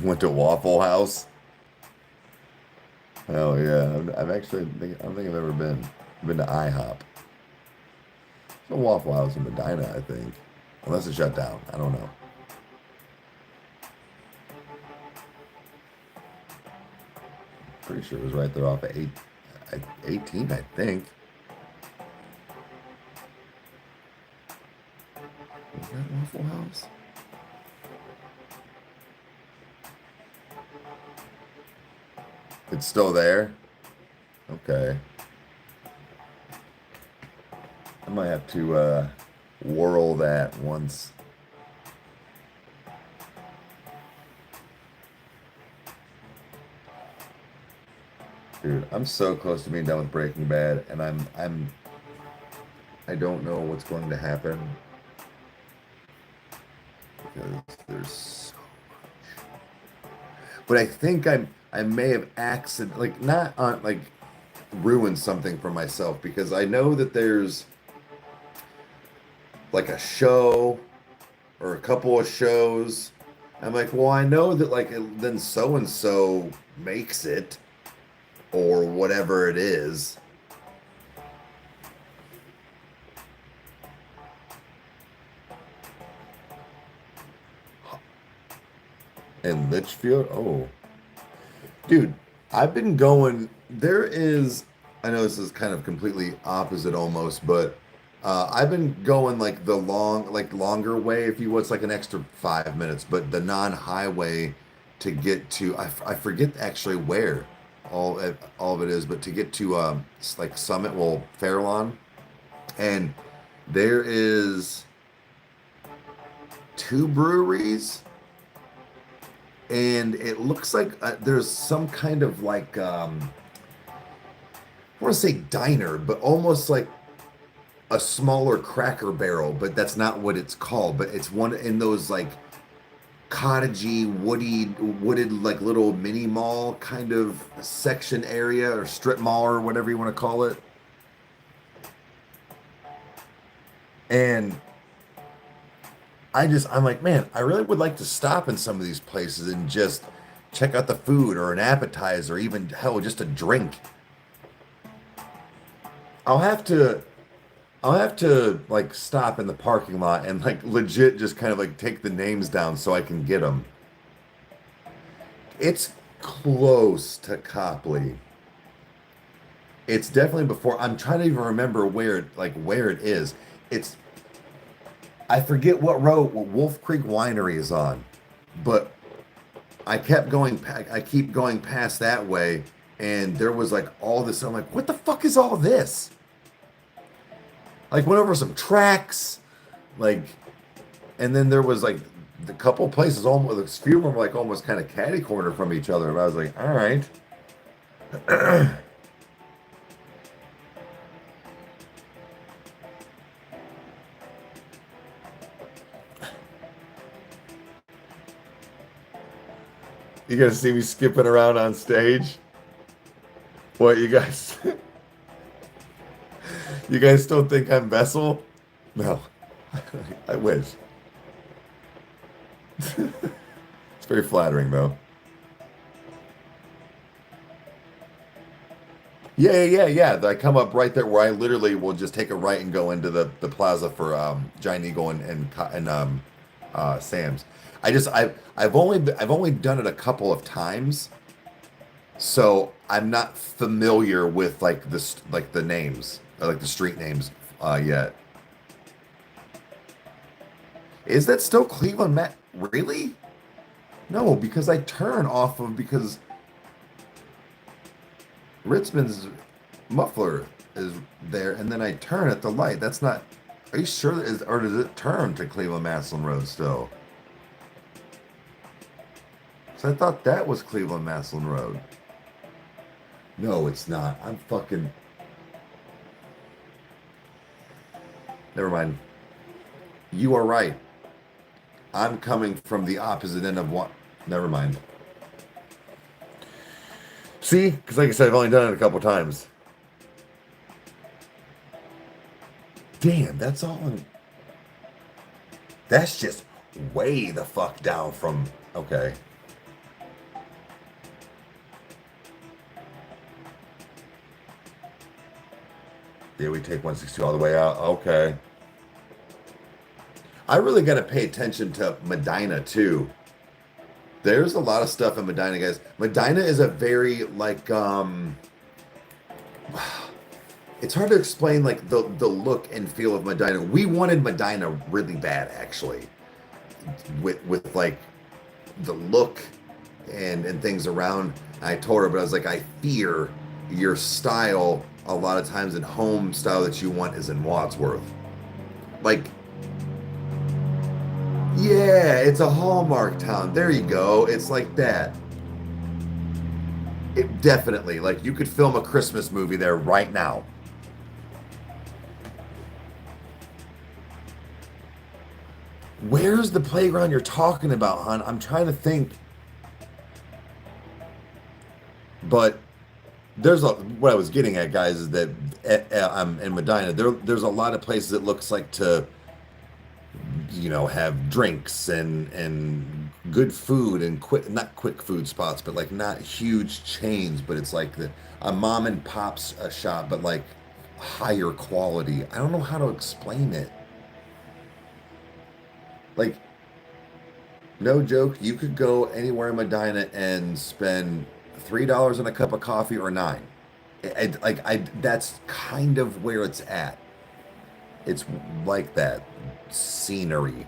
Went to Waffle House. Hell yeah! I've actually think I don't think I've ever been. I've been to IHOP. It's a Waffle House in Medina, I think. Unless it shut down. I don't know. Pretty sure it was right there off of 18, I think. Was that Waffle House? It's still there? Okay. I might have to whirl that once. Dude, I'm so close to being done with Breaking Bad, and I don't know what's going to happen because there's so much. But I think I may have like not on like ruined something for myself because I know that there's like a show or a couple of shows. I'm like, well, I know that like then so and so makes it or whatever it is. In Litchfield? Oh, dude, I've been going. There is, I know this is kind of completely opposite almost, but I've been going like the longer way, if you will. It's like an extra 5 minutes, but the non-highway to get to, I forget actually where all of it is, but to get to like Summit, well, Fairlawn, and there is two breweries and it looks like there's some kind of like I want to say diner, but almost like a smaller Cracker Barrel, but that's not what it's called. But it's one in those like cottagey, wooded like little mini mall kind of section area or strip mall or whatever you want to call it. And I'm like, man, I really would like to stop in some of these places and just check out the food or an appetizer, even hell, just a drink. I'll have to I'll have to like stop in the parking lot and like legit just kind of like take the names down so I can get them. It's close to Copley. It's definitely before. I'm trying to even remember where it is. It's I forget what road Wolf Creek Winery is on, but I keep going past that way, and there was like all this. I'm like, what the fuck is all this? Like went over some tracks, like, and then there was like the couple places almost a few of them were like almost kind of catty corner from each other, and I was like, all right. You gonna see me skipping around on stage? What you guys? You guys still think I'm Vessel? No, I wish. It's very flattering though. Yeah. I come up right there where I literally will just take a right and go into the plaza for Giant Eagle and Sam's. I've only done it a couple of times, so I'm not familiar with like the names, like the street names yet. Is that still Cleveland, Matt? Really? No, because I turn off of because Ritzman's muffler is there, and then I turn at the light. That's not. Are you sure that is, or does it turn to Cleveland Maslin Road still? So I thought that was Cleveland Maslin Road. No, it's not. I'm fucking. Never mind. You are right. I'm coming from the opposite end of what. Never mind. See, because like I said, I've only done it a couple times. Damn, that's all. That's just way the fuck down from. Okay. Yeah, we take 162 all the way out. Okay. I really got to pay attention to Medina too. There's a lot of stuff in Medina, guys. Medina is a very like it's hard to explain like the look and feel of Medina. We wanted Medina really bad actually. With like the look and things around. I told her, but I was like, I fear your style a lot of times in home style that you want is in Wadsworth. Like, yeah, it's a Hallmark town. There you go. It's like that. It definitely, like, you could film a Christmas movie there right now. Where's the playground you're talking about, hon? I'm trying to think. But there's what I was getting at, guys, is that I'm in Medina. There's a lot of places it looks like to, have drinks and good food and not quick food spots, but like not huge chains, but it's like a mom and pop's shop, but like higher quality. I don't know how to explain it. Like, no joke, you could go anywhere in Medina and spend $3 on a cup of coffee or nine. That's kind of where it's at. It's like that scenery.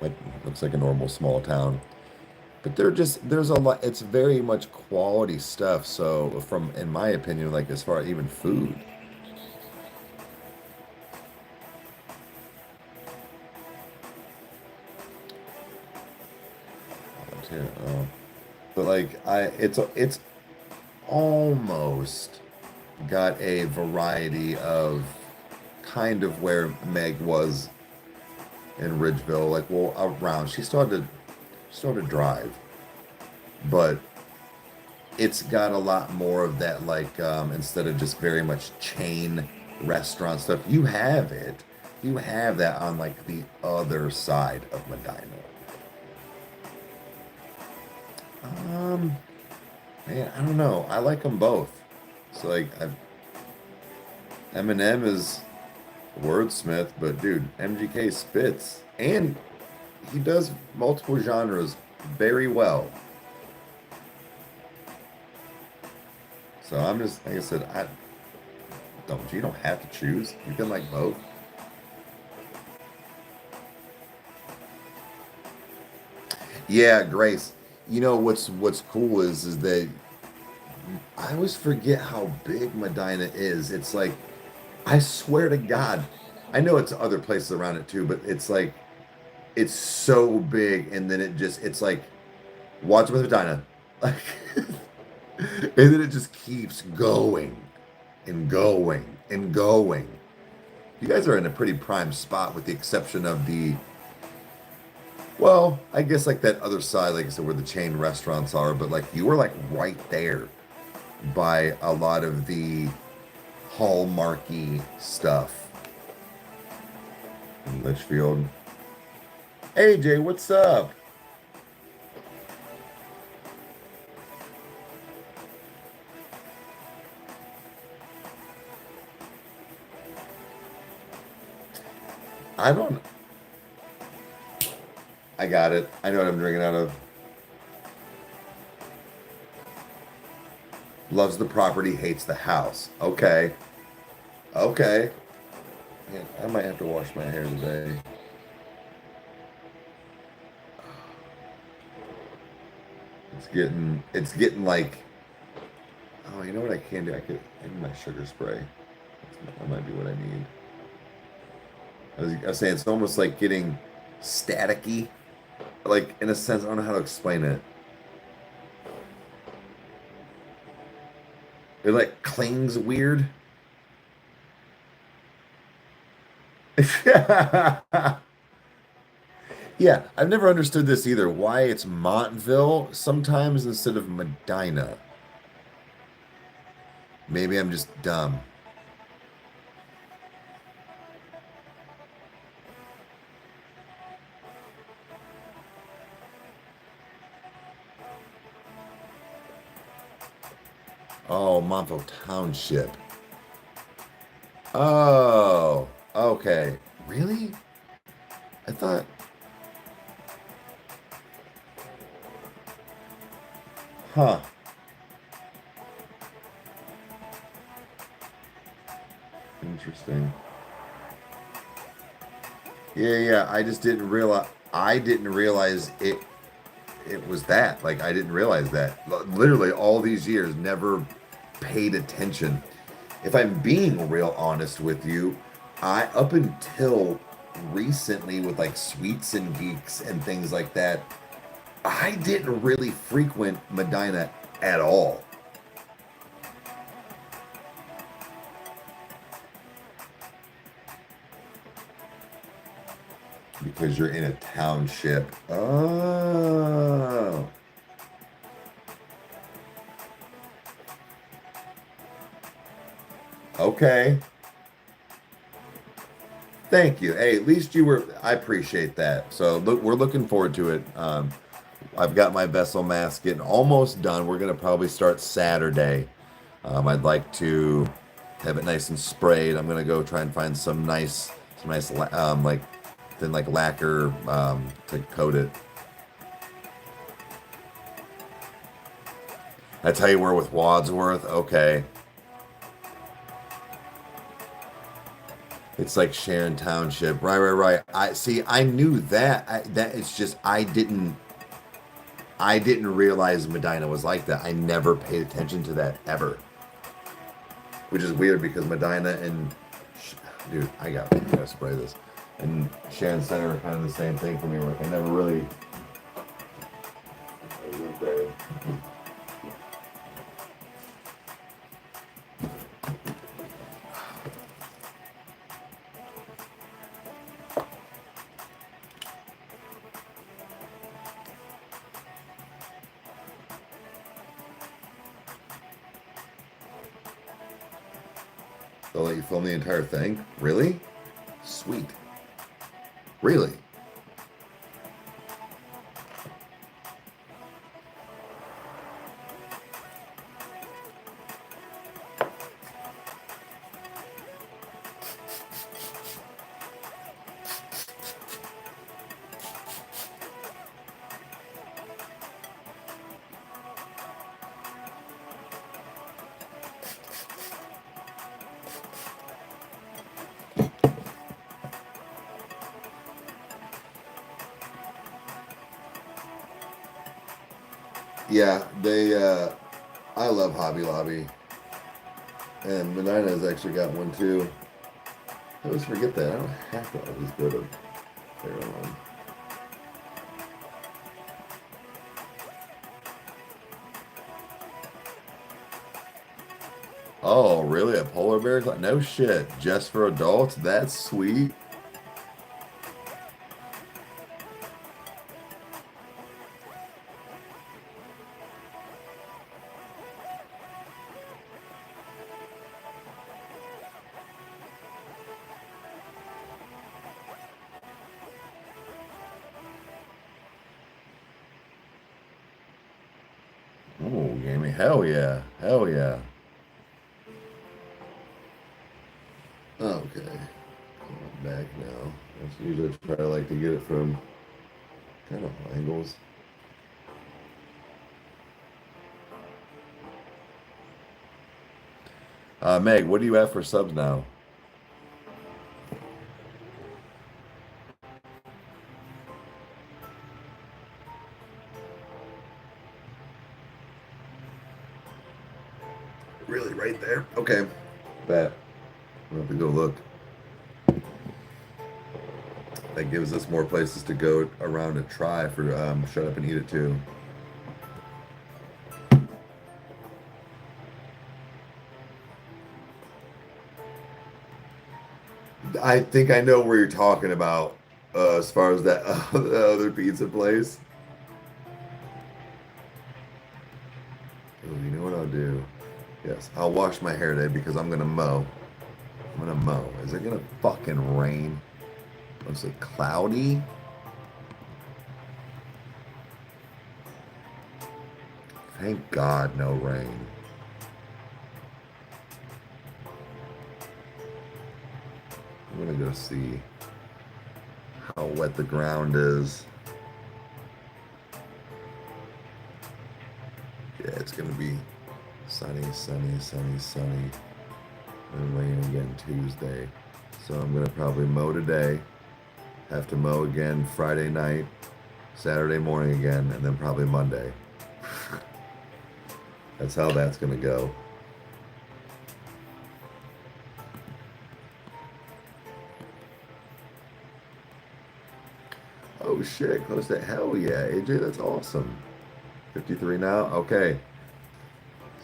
Like, looks like a normal small town, but there's a lot. It's very much quality stuff. So in my opinion, like as far as even food. But like it's almost got a variety of kind of where Meg was in Ridgeville, like well around. She started to drive, but it's got a lot more of that like instead of just very much chain restaurant stuff. You have that on like the other side of Medina. Um, Man, I don't know. I like them both. So like, Eminem is wordsmith, but dude, MGK spits, and he does multiple genres very well. So I'm just like I said, you don't have to choose. You can like both. Yeah, Grace. You know what's cool is that I always forget how big Medina is. It's like I swear to God, I know it's other places around it too, but it's like it's so big, and then it's like watch with Medina, like, and then it just keeps going and going and going. You guys are in a pretty prime spot, with the exception of well, I guess like that other side, like I said, where the chain restaurants are, but like you were like right there by a lot of the hallmarky stuff in Litchfield. Hey Jay, what's up? I don't. I got it. I know what I'm drinking out of. Loves the property, hates the house. Okay. Okay. Man, I might have to wash my hair today. It's getting like, oh, you know what I can do? I could, maybe my sugar spray. That might be what I need. I was saying it's almost like getting staticky. Like, in a sense, I don't know how to explain it. It like clings weird. Yeah, I've never understood this either. Why it's Montville sometimes instead of Medina. Maybe I'm just dumb. Oh, Montville Township. Oh, okay. Really? I thought, huh, interesting. Yeah, yeah, I didn't realize it was that. Like I didn't realize that. Literally all these years never paid attention. If I'm being real honest with you, I up until recently with like Sweets and Geeks and things like that, I didn't really frequent Medina at all because you're in a township. Oh, okay. Thank you. Hey, at least you were. I appreciate that. So look, we're looking forward to it. I've got my vessel mask getting almost done. We're gonna probably start Saturday. I'd like to have it nice and sprayed. I'm gonna go try and find some nice, like thin like lacquer to coat it. I tell you, we're with Wadsworth. Okay, it's like Sharon Township. Right, right, right. I see. I knew that. That it's just I didn't realize Medina was like that. I never paid attention to that ever, which is weird because Medina and dude, I gotta spray this. And Sharon Center are kind of the same thing for me. Like I never really. They'll let you film the entire thing? Really? Sweet. Really? Yeah, I love Hobby Lobby. And Medina's actually got one too. I always forget that. I don't have to always go to Fairlawn. Oh, really? A polar bear? No shit. Just for adults? That's sweet. Oh, gaming. Hell yeah. Hell yeah. Okay. I'm back now. That's usually try to like to get it from kind of angles. Meg, what do you have for subs now? Really, right there? Okay. Bet. We'll have to go look. That gives us more places to go around and try for Shut Up and Eat It too. I think I know where you're talking about as far as that the other pizza place. Oh, you know what I'll do? Yes, I'll wash my hair today because I'm gonna mow. I'm gonna mow. Is it gonna fucking rain? Looks like cloudy. Thank God, no rain. I'm gonna go see how wet the ground is. Yeah, it's gonna be sunny, sunny, sunny, sunny, and rain again Tuesday. So I'm gonna probably mow today, have to mow again Friday night, Saturday morning again, and then probably Monday. That's how that's gonna go. Oh shit, close to hell yeah, AJ, that's awesome. 53 now? Okay.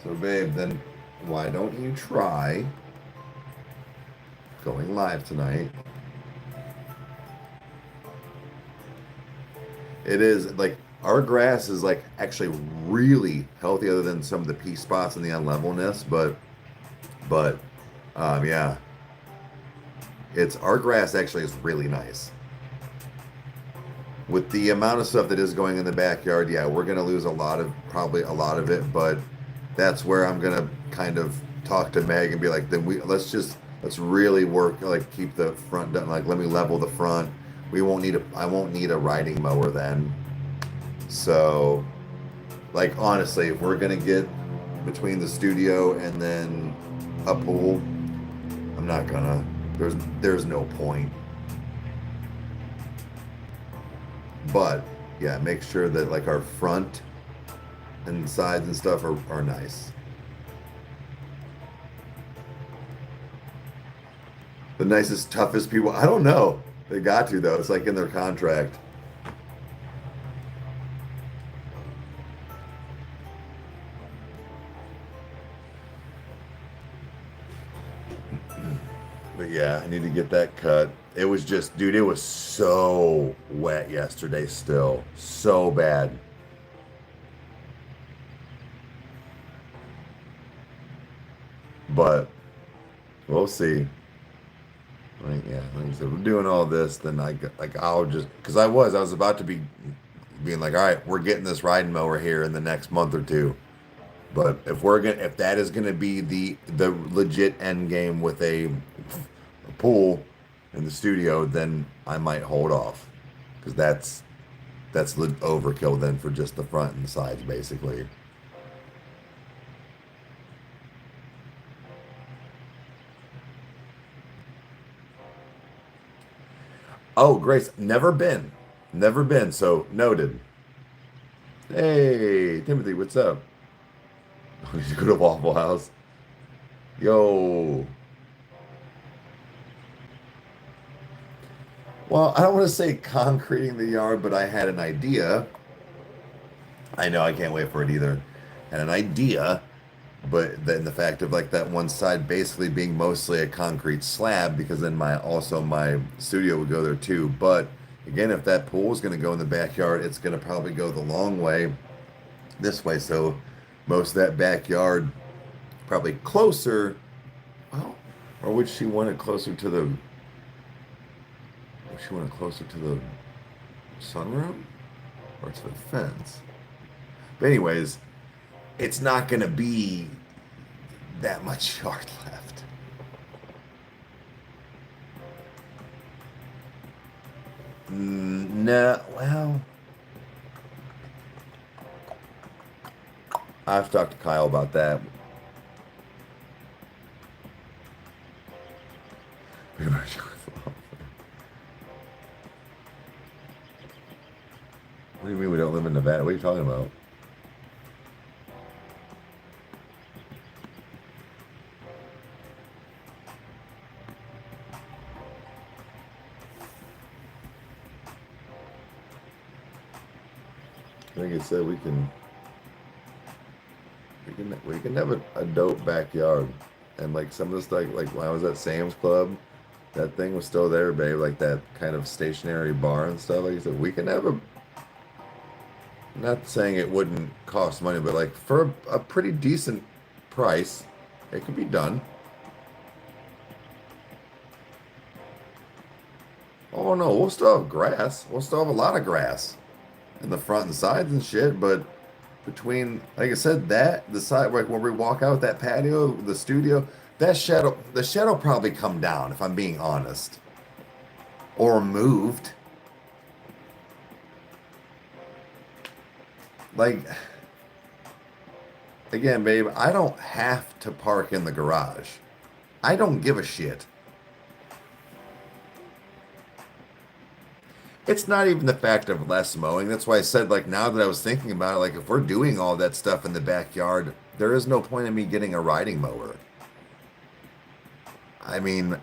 So babe, then why don't you try going live tonight? It is like our grass is like actually really healthy other than some of the pea spots and the unlevelness, but yeah. It's our grass actually is really nice. With the amount of stuff that is going in the backyard, yeah, we're gonna lose probably a lot of it, but that's where I'm gonna kind of talk to Meg and be like, then let's really work, like keep the front done, like let me level the front. I won't need a riding mower then. So, like honestly, if we're gonna get between the studio and then a pool, I'm not gonna. There's no point. But yeah, make sure that like our front and sides and stuff are nice. The nicest, toughest people. I don't know. They got to though. It's like in their contract. But yeah, I need to get that cut. It was just, dude, it was so wet yesterday still. So bad. But we'll see. Like, yeah, like I said, we're doing all this, then I'll just, because I was about to be being like, all right, we're getting this riding mower here in the next month or two. But if that is gonna be the legit end game with a pool in the studio, then I might hold off, because that's overkill then for just the front and the sides basically. Oh, Grace, never been. Never been, so noted. Hey, Timothy, what's up? Did you go to Waffle House? Yo. Well, I don't want to say concreting the yard, but I had an idea. I know I can't wait for it either. Had an idea, but then the fact of like that one side basically being mostly a concrete slab, because then my studio would go there too. But again, if that pool is going to go in the backyard, it's going to probably go the long way this way. So most of that backyard probably closer. Oh, or would she want it closer to the? Would she want it closer to the sunroom or to the fence? But anyways, it's not going to be that much yard left. No, well, I have to talk to Kyle about that. What do you mean we don't live in Nevada? What are you talking about? like I said, we can have a dope backyard, and like some of the stuff, like when I was at Sam's Club, that thing was still there, babe. Like that kind of stationary bar and stuff. Like I said, we can have a. Not saying it wouldn't cost money, but like for a pretty decent price, it could be done. Oh no, we'll still have grass. We'll still have a lot of grass in the front and sides and shit. But between, like I said, that the side like where we walk out that patio, the studio, the shed will probably come down if I'm being honest, or moved. Like again, babe, I don't have to park in the garage. I don't give a shit. It's not even the fact of less mowing. That's why I said, like, now that I was thinking about it, like, if we're doing all that stuff in the backyard, there is no point in me getting a riding mower. I mean,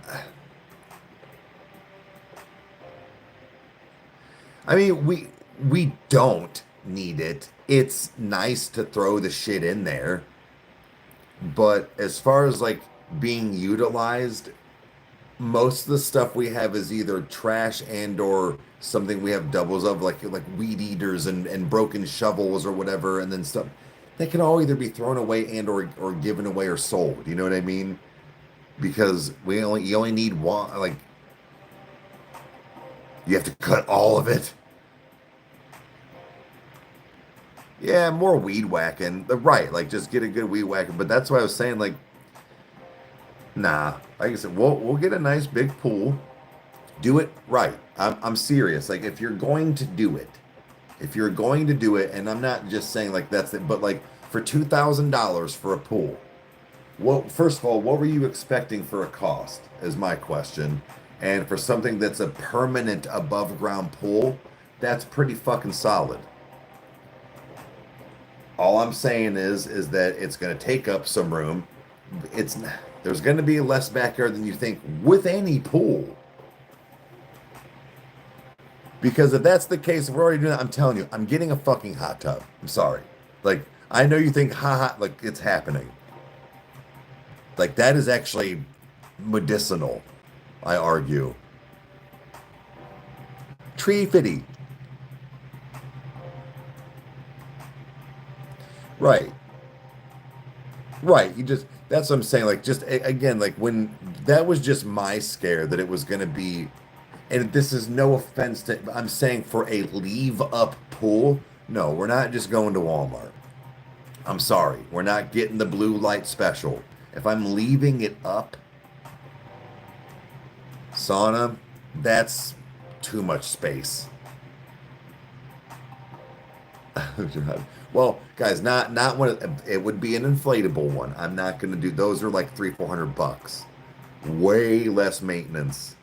we don't need it. It's nice to throw the shit in there, but as far as like being utilized, most of the stuff we have is either trash and or something we have doubles of like weed eaters and broken shovels or whatever, and then stuff that can all either be thrown away and or given away or sold. You know what I mean? Because you only need one. Like you have to cut all of it. Yeah, more weed whacking. Right, like just get a good weed whacking. But that's why I was saying, like, nah. Like I said, we'll get a nice big pool. Do it right. I'm serious. Like if you're going to do it, and I'm not just saying like that's it, but like for $2,000 for a pool. Well, first of all, what were you expecting for a cost? Is my question. And for something that's a permanent above ground pool, that's pretty fucking solid. All I'm saying is that it's going to take up some room. It's there's going to be less backyard than you think with any pool. Because if that's the case, if we're already doing that, I'm telling you, I'm getting a fucking hot tub. I'm sorry. Like I know you think ha, like it's happening. Like that is actually medicinal, I argue. Tree fitty. Right. Right. You just that's what I'm saying. Like just again, like when that was just my scare that it was gonna be, and this is no offense to I'm saying for a leave up pool, no, we're not just going to Walmart. I'm sorry. We're not getting the blue light special. If I'm leaving it up, sauna, that's too much space. Well, guys, not when it would be an inflatable one. I'm not gonna do those are like 300-400 bucks. Way less maintenance.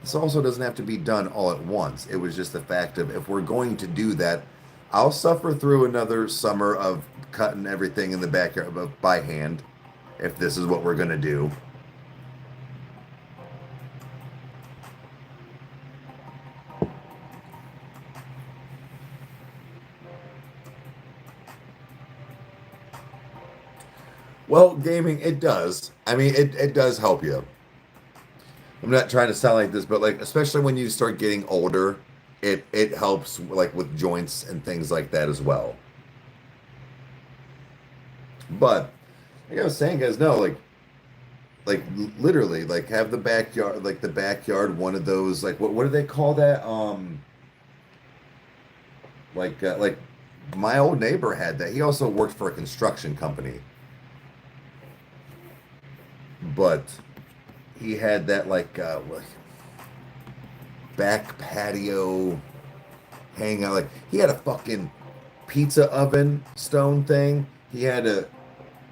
This also doesn't have to be done all at once. It was just the fact of if we're going to do that, I'll suffer through another summer of cutting everything in the backyard by hand if this is what we're gonna do. Well, gaming, it does. I mean, it does help you. I'm not trying to sound like this, but like especially when you start getting older, it helps like with joints and things like that as well. But like I was saying, guys, no, like literally, like have the backyard one of those like what do they call that? Like my old neighbor had that. He also worked for a construction company, but he had that like back patio hangout. Like he had a fucking pizza oven stone thing. He had to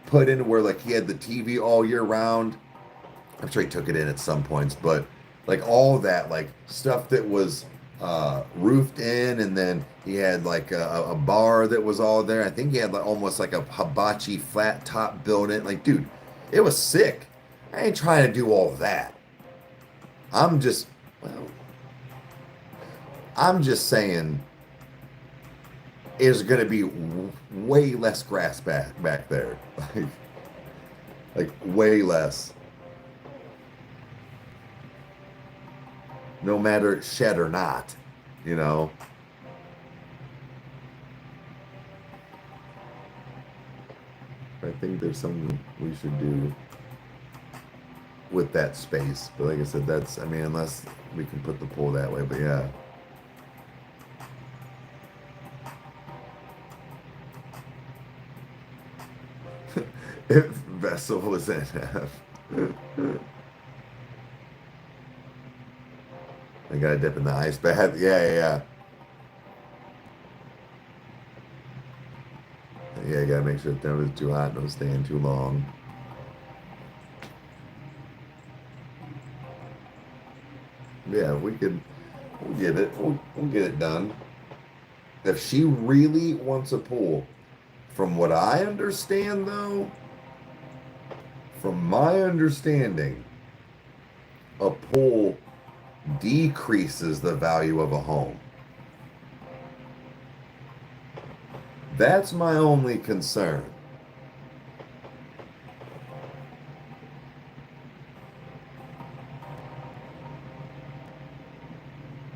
put in where like he had the TV all year round. I'm sure he took it in at some points, but like all that like stuff that was roofed in, and then he had like a bar that was all there. I think he had like almost like a hibachi flat top building. Like, dude, it was sick. I ain't trying to do all of that. I'm just, well, I'm just saying, is going to be way less grass back there, like way less, no matter shed or not, you know. I think there's something we should do with that space, but like I said, that's, I mean, unless we can put the pool that way, but yeah. If vessel is NF. I gotta dip in the ice bath. Yeah. Yeah, you gotta make sure the temperature's too hot, no staying too long. Yeah, we'll get it. We'll get it done. If she really wants a pool, from what I understand though, from my understanding, a pool decreases the value of a home. That's my only concern.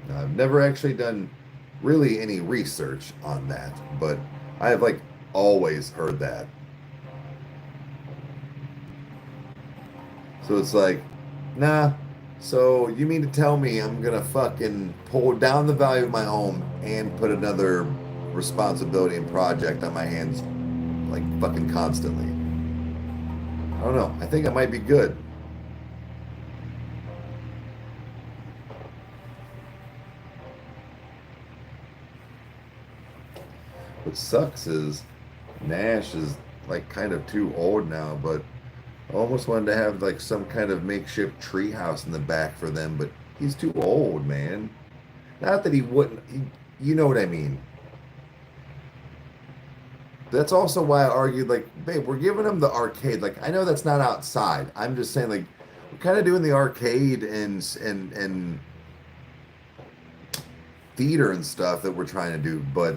Now, I've never actually done really any research on that, but I have like always heard that. So it's like, nah. So you mean to tell me I'm gonna fucking pull down the value of my home and put another responsibility and project on my hands like fucking constantly? I don't know. I think I might be good. What sucks is Nash is like kind of too old now, but I almost wanted to have like some kind of makeshift tree house in the back for them, but he's too old, man. Not that he wouldn't, you know what I mean. That's also why I argued, like, babe, we're giving him the arcade. Like, I know that's not outside. I'm just saying, like, we're kind of doing the arcade and theater and stuff that we're trying to do, but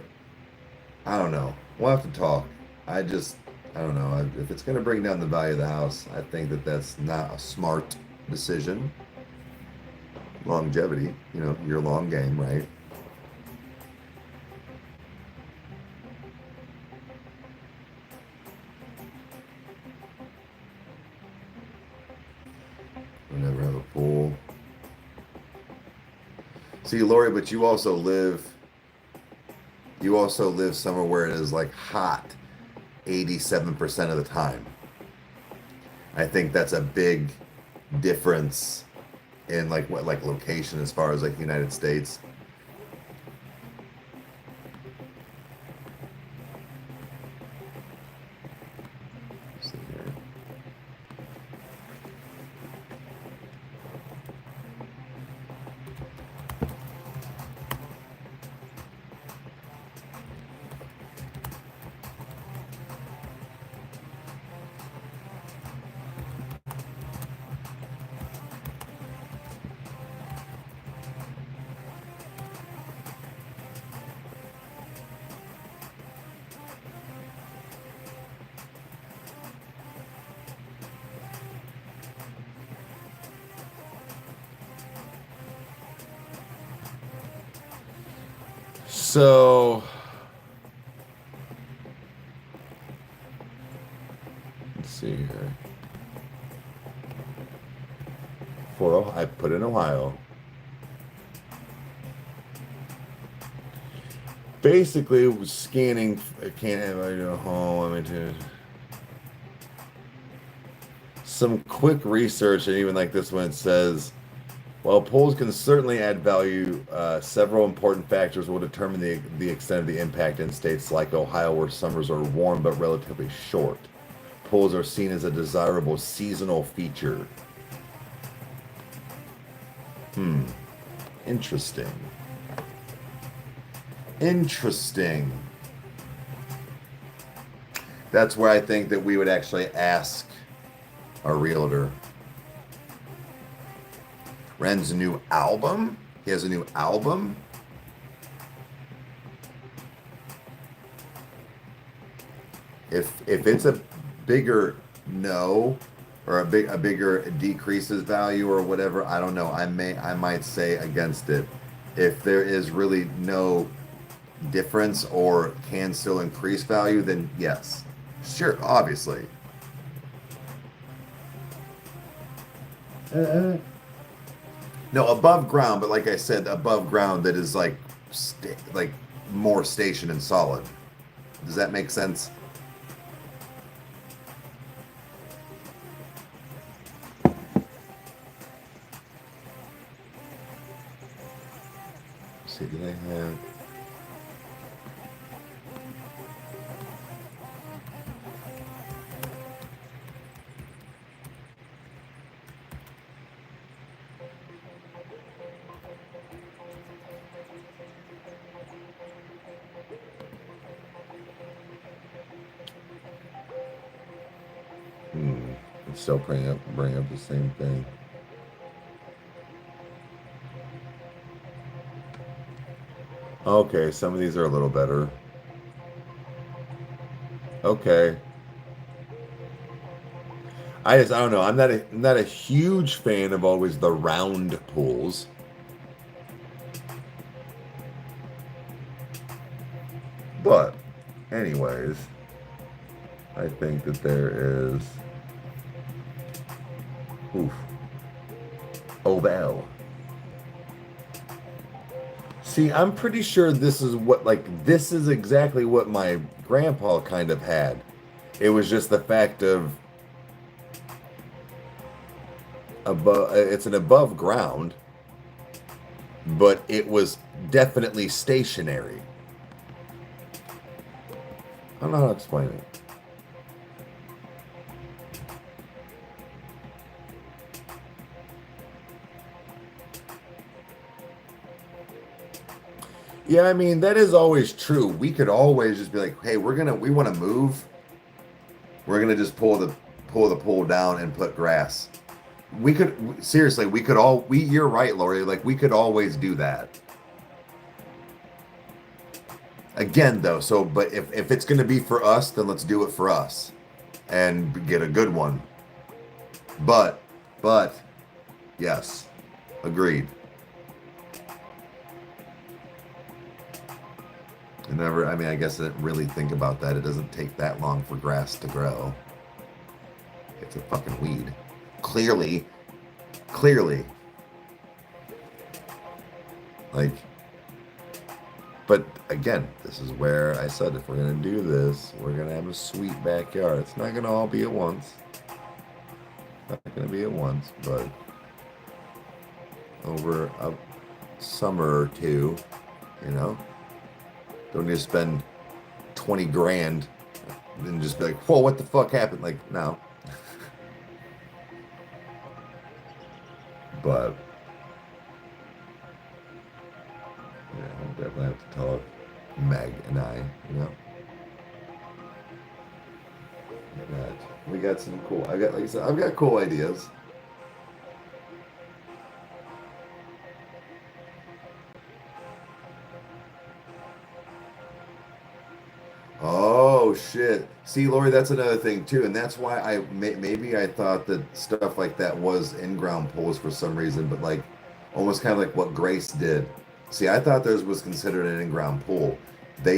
I don't know. We'll have to talk. I don't know. If it's going to bring down the value of the house, I think that that's not a smart decision. Longevity, you know, your long game, right? We'll never have a pool. See, Lori, but you also live somewhere where it is like hot 87% of the time. I think that's a big difference in like what like location as far as like the United States. Let's see here. So let's see here. I put in Ohio. Basically, it was scanning. I can't have a home. I mean, some quick research, and even like this one, it says, while polls can certainly add value, several important factors will determine the extent of the impact in states like Ohio, where summers are warm but relatively short. Polls are seen as a desirable seasonal feature. Interesting. Interesting. That's where I think that we would actually ask our realtor. Ren's new album? He has a new album? If it's a bigger no, or a bigger decreases value or whatever, I don't know. I might say against it. If there is really no difference or can still increase value, then yes. Sure, obviously. No, above ground, but like I said, above ground that is like like more station and solid. Does that make sense? Let's see, did I have? It's still bring up the same thing. Okay, some of these are a little better. Okay. I don't know. I'm not a huge fan of always the round pools. But anyways, I think that there is oh well. See, I'm pretty sure this is exactly what my grandpa kind of had. It was just the fact of it's an above ground, but it was definitely stationary. I don't know how to explain it. Yeah, I mean, that is always true. We could always just be like, hey, we want to move. We're going to just pull the pole down and put grass. We could, seriously, you're right, Lori. Like, we could always do that. Again, though, but if it's going to be for us, then let's do it for us and get a good one. But, yes, agreed. I guess I didn't really think about that. It doesn't take that long for grass to grow. It's a fucking weed. Clearly. Like, but again, this is where I said if we're going to do this, we're going to have a sweet backyard. It's not going to all be at once. Not going to be at once, but over a summer or two, you know. Don't need to spend 20 grand and just be like, whoa, what the fuck happened? Like, no. But, yeah, I'll definitely have to talk, Meg and I, you know. We got some cool, like I said, I've got cool ideas. Oh shit! See, Lori, that's another thing too, and that's why maybe I thought that stuff like that was in-ground poles for some reason, but like almost kind of like what Grace did. See, I thought theirs was considered an in-ground pool.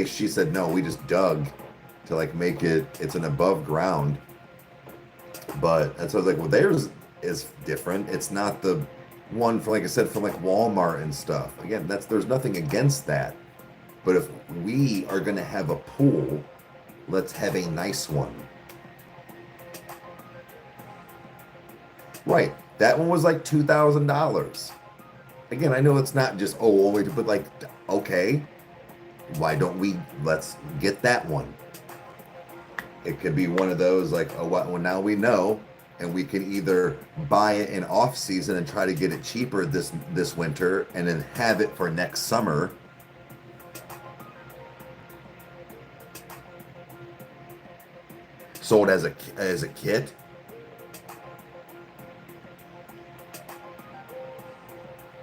She said no, we just dug to like make it. It's an above ground, but and so I was like, well, theirs is different. It's not the one for like I said from like Walmart and stuff. Again, there's nothing against that. But if we are going to have a pool, let's have a nice one. Right. That one was like $2,000. Again, I know it's not just, only to put like, okay, why don't let's get that one. It could be one of those like, well, now we know, and we can either buy it in off season and try to get it cheaper this winter and then have it for next summer. Sold as a kit.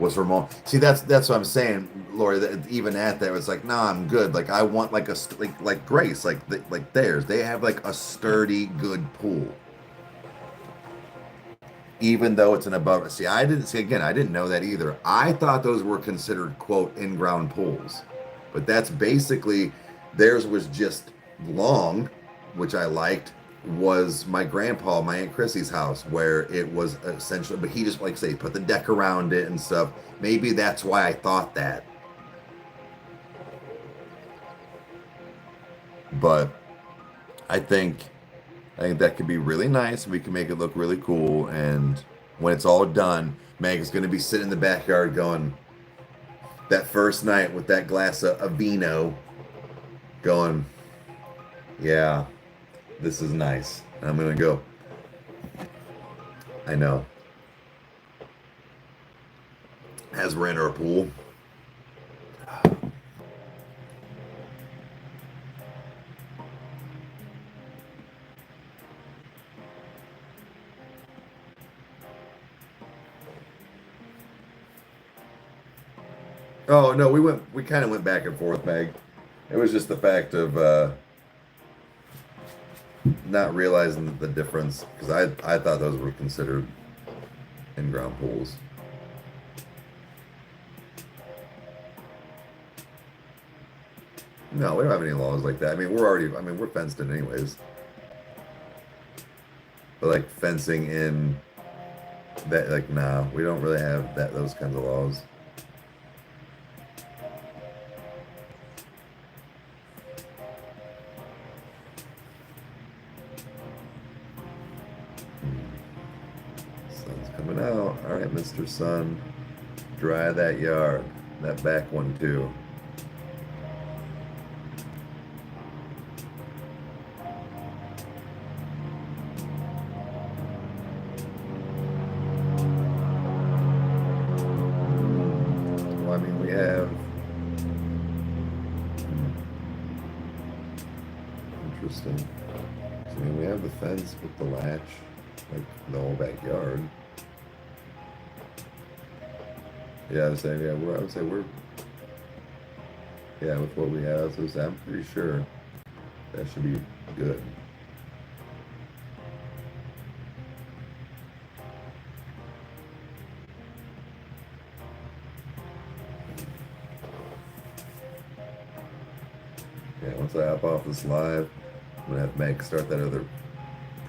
was for mom. See, that's what I'm saying, Lori. That even at that, it's like, nah, I'm good. Like I want like like Grace, like theirs. They have like a sturdy, good pool, even though it's an above. See, I didn't see again. I didn't know that either. I thought those were considered quote in-ground pools, but that's basically theirs was just long, which I liked. Was my grandpa, my Aunt Chrissy's house, where it was essentially, but he just like say put the deck around it and stuff. Maybe that's why I thought that. But I think I think that could be really nice. We can make it look really cool. And when it's all done, Meg is going to be sitting in the backyard going, that first night with that glass of vino, going, yeah, this is nice. And I'm going to go, I know. As we're in our pool. Oh no, we kind of went back and forth, Meg. It was just the fact of not realizing the difference because I thought those were considered in-ground pools. No, we don't have any laws like that. I mean, we're fenced in anyways. But like fencing in that, like, nah, we don't really have those kinds of laws. Sun's coming out. All right, Mr. Sun, dry that yard, that back one too. Well, I mean, we have. Interesting. I mean, we have the fence with the latch, like the whole backyard. Yeah, I was saying, yeah, I would say we're, yeah, with what we have, so I'm pretty sure that should be good. Yeah, once I hop off this live, I'm gonna have Meg start that other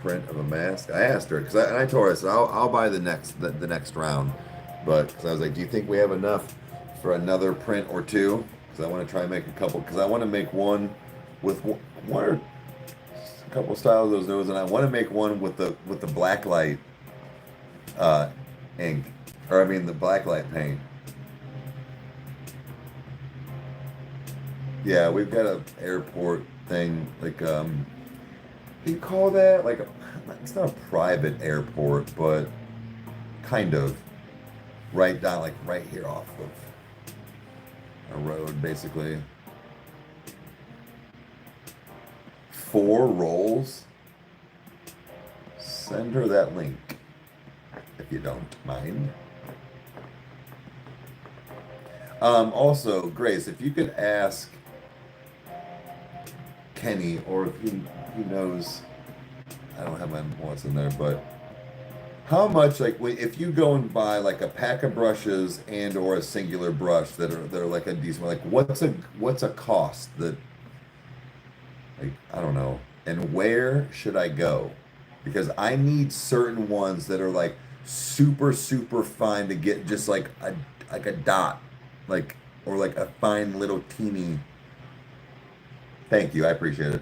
print of a mask. I asked her because I told her I said I'll buy the next round, but because I was like, do you think we have enough for another print or two? Because I want to try and make a couple. Because I want to make one with one or a couple styles of those, and I want to make one with the black light ink, or I mean the black light paint. Yeah, we've got a airport thing like you call that like it's not a private airport, but kind of right down like right here off of a road, basically. 4 rolls. Send her that link if you don't mind. Also, Grace, if you could ask Kenny, or if he knows, I don't have my what's in there, but how much, like, if you go and buy like a pack of brushes and or a singular brush that are like a decent, like what's a cost that, like, I don't know, and where should I go? Because I need certain ones that are like super fine to get just like a dot, like, or like a fine little teeny. Thank you, I appreciate it.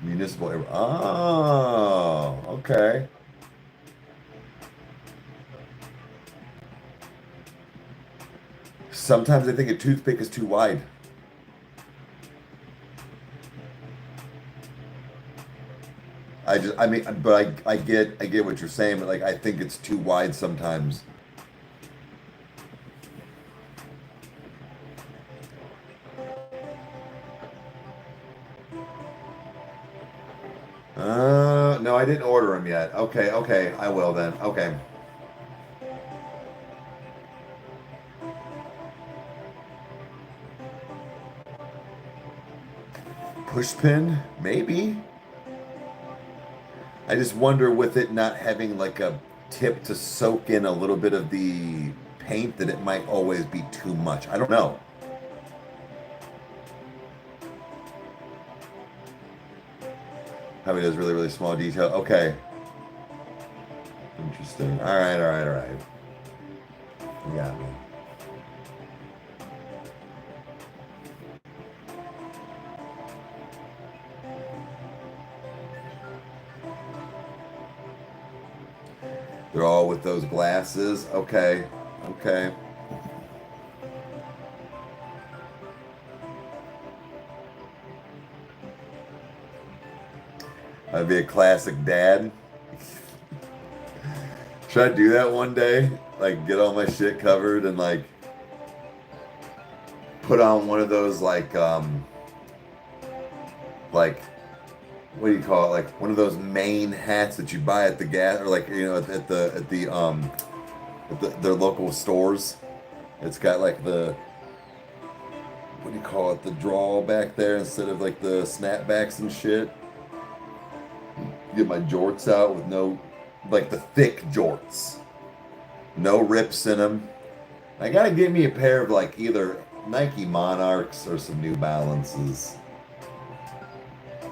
Municipal. Oh, okay. Sometimes I think a toothpick is too wide. I mean, but I get what you're saying, but like, I think it's too wide sometimes. no, I didn't order them yet. Okay, okay, I will then. Okay. Push pin? Maybe. I just wonder with it not having like a tip to soak in a little bit of the paint that it might always be too much. I don't know. Having those really, really small detail. Okay. Interesting. All right, all right, all right. You got me. They're all with those glasses. Okay. Okay. That'd be a classic dad. Should I do that one day? Like get all my shit covered and like put on one of those like what do you call it? Like one of those main hats that you buy at the gas or like you know at their local stores. It's got like the what do you call it? The draw back there instead of like the snapbacks and shit. Get my jorts out with no, like the thick jorts, no rips in them. I gotta get me a pair of like either Nike Monarchs or some New Balances.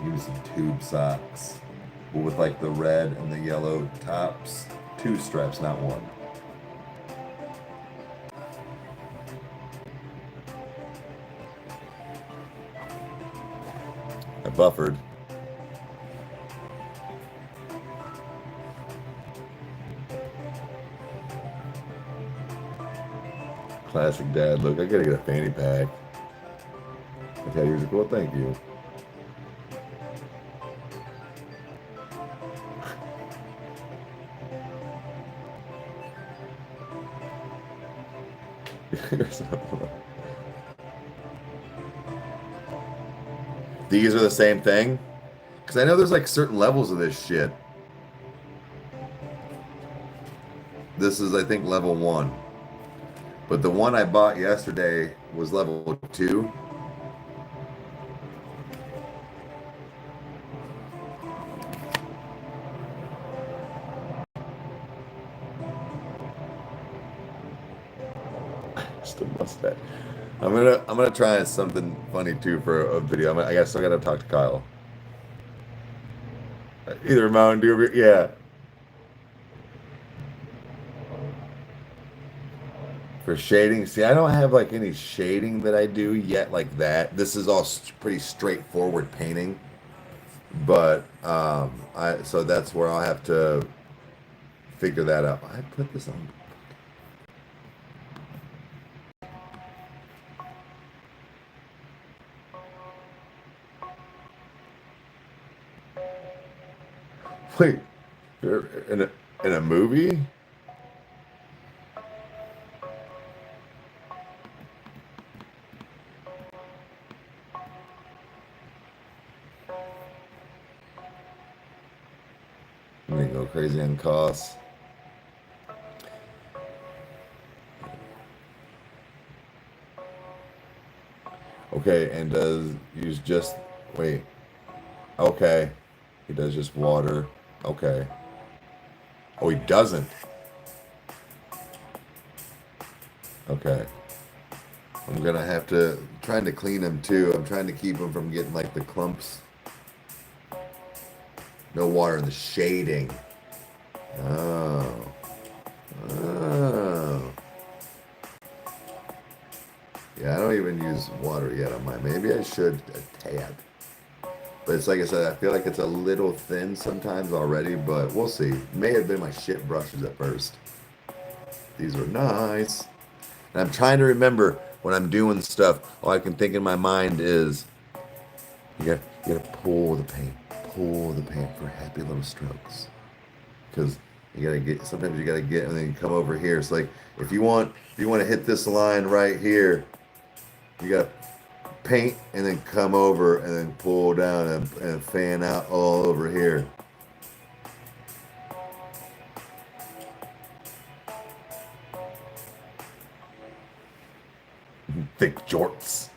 Maybe some tube socks with like the red and the yellow tops. 2 straps, not 1. I buffered. Classic dad look. I gotta get a fanny pack. Okay, here's a cool. Thank you. These are the same thing? Because I know there's like certain levels of this shit. This is, I think, level 1. But the one I bought yesterday was level 2. Just a mustache. I'm gonna try something funny too for a video. I guess I gotta talk to Kyle. Either Mountain Dew, yeah. For shading, see, I don't have like any shading that I do yet like that. This is all pretty straightforward painting, but so that's where I'll have to figure that out. I put this on. Wait, you're in a movie? I'm gonna go crazy on costs. Okay, and does use just wait. Okay, he does just water. Okay. Oh, he doesn't. Okay. I'm gonna have to trying to clean him too. I'm trying to keep him from getting like the clumps. No water in the shading. Oh. Oh. Yeah, I don't even use water yet on mine. Maybe I should a tad. But it's like I said, I feel like it's a little thin sometimes already, but we'll see. May have been my shit brushes at first. These are nice. And I'm trying to remember when I'm doing stuff, all I can think in my mind is you gotta pull the paint for happy little strokes. Because sometimes you gotta get, and then you come over here. It's like, if you want to hit this line right here, you gotta paint and then come over and then pull down and fan out all over here. Thick jorts.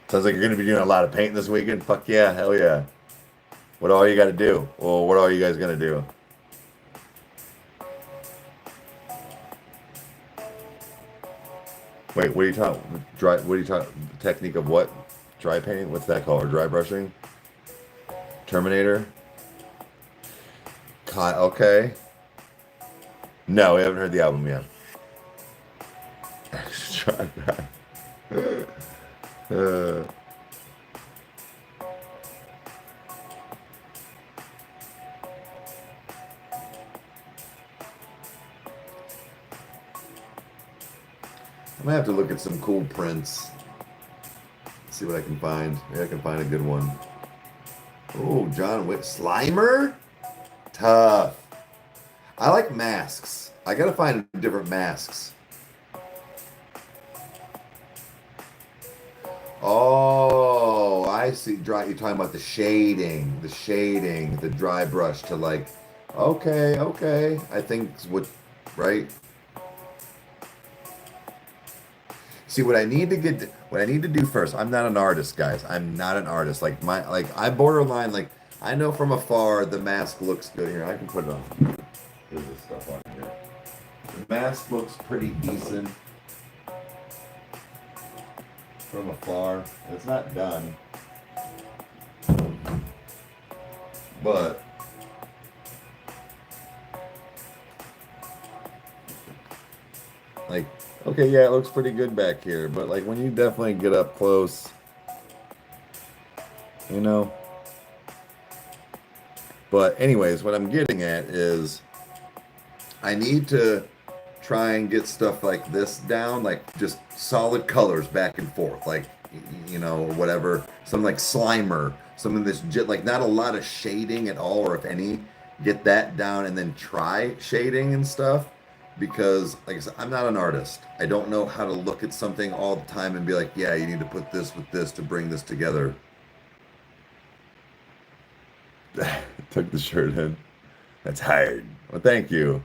Sounds like you're gonna be doing a lot of painting this weekend. Fuck yeah, hell yeah. What all you gotta do? Well, what are you guys gonna do? Wait, what are you talking? Dry? What are you talking? Technique of what? Dry painting? What's that called? Or dry brushing? Terminator? Okay. No, we haven't heard the album yet. Try that. Uh, I'm gonna have to look at some cool prints. See what I can find. Maybe I can find a good one. Oh, John Wick Slimer? Tough. I like masks. I gotta find different masks. Oh, I see. Dry. You're talking about the shading, the dry brush to like. Okay, okay. I think what, right? See what I need to do first. I'm not an artist, guys. I'm not an artist. I borderline like I know from afar the mask looks good here. I can put it on. There's this stuff on here. The mask looks pretty decent from afar. It's not done, but like okay, yeah, it looks pretty good back here. But like when you definitely get up close, you know. But anyways, what I'm getting at is I need to try and get stuff like this down, like just solid colors back and forth, like you know, or whatever. Something like Slimer, something that's just like not a lot of shading at all, or if any. Get that down and then try shading and stuff. Because, like I said, I'm not an artist. I don't know how to look at something all the time and be like, yeah, you need to put this with this to bring this together. Took the shirt in. That's hard. Well, thank you.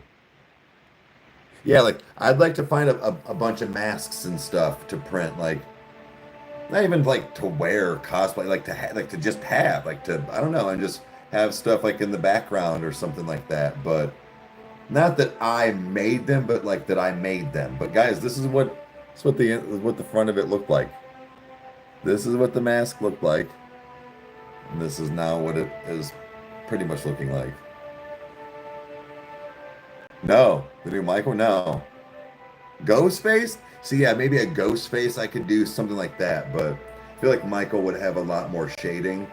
Yeah, like I'd like to find a bunch of masks and stuff to print, like not even like to wear cosplay, like like to just have, like to I don't know, and just have stuff like in the background or something like that. But not that I made them, but like that I made them. But guys, this is what the front of it looked like. This is what the mask looked like, and this is now what it is pretty much looking like. No, the new Michael, no. Ghost face? See, yeah, maybe a ghost face I could do something like that, but I feel like Michael would have a lot more shading.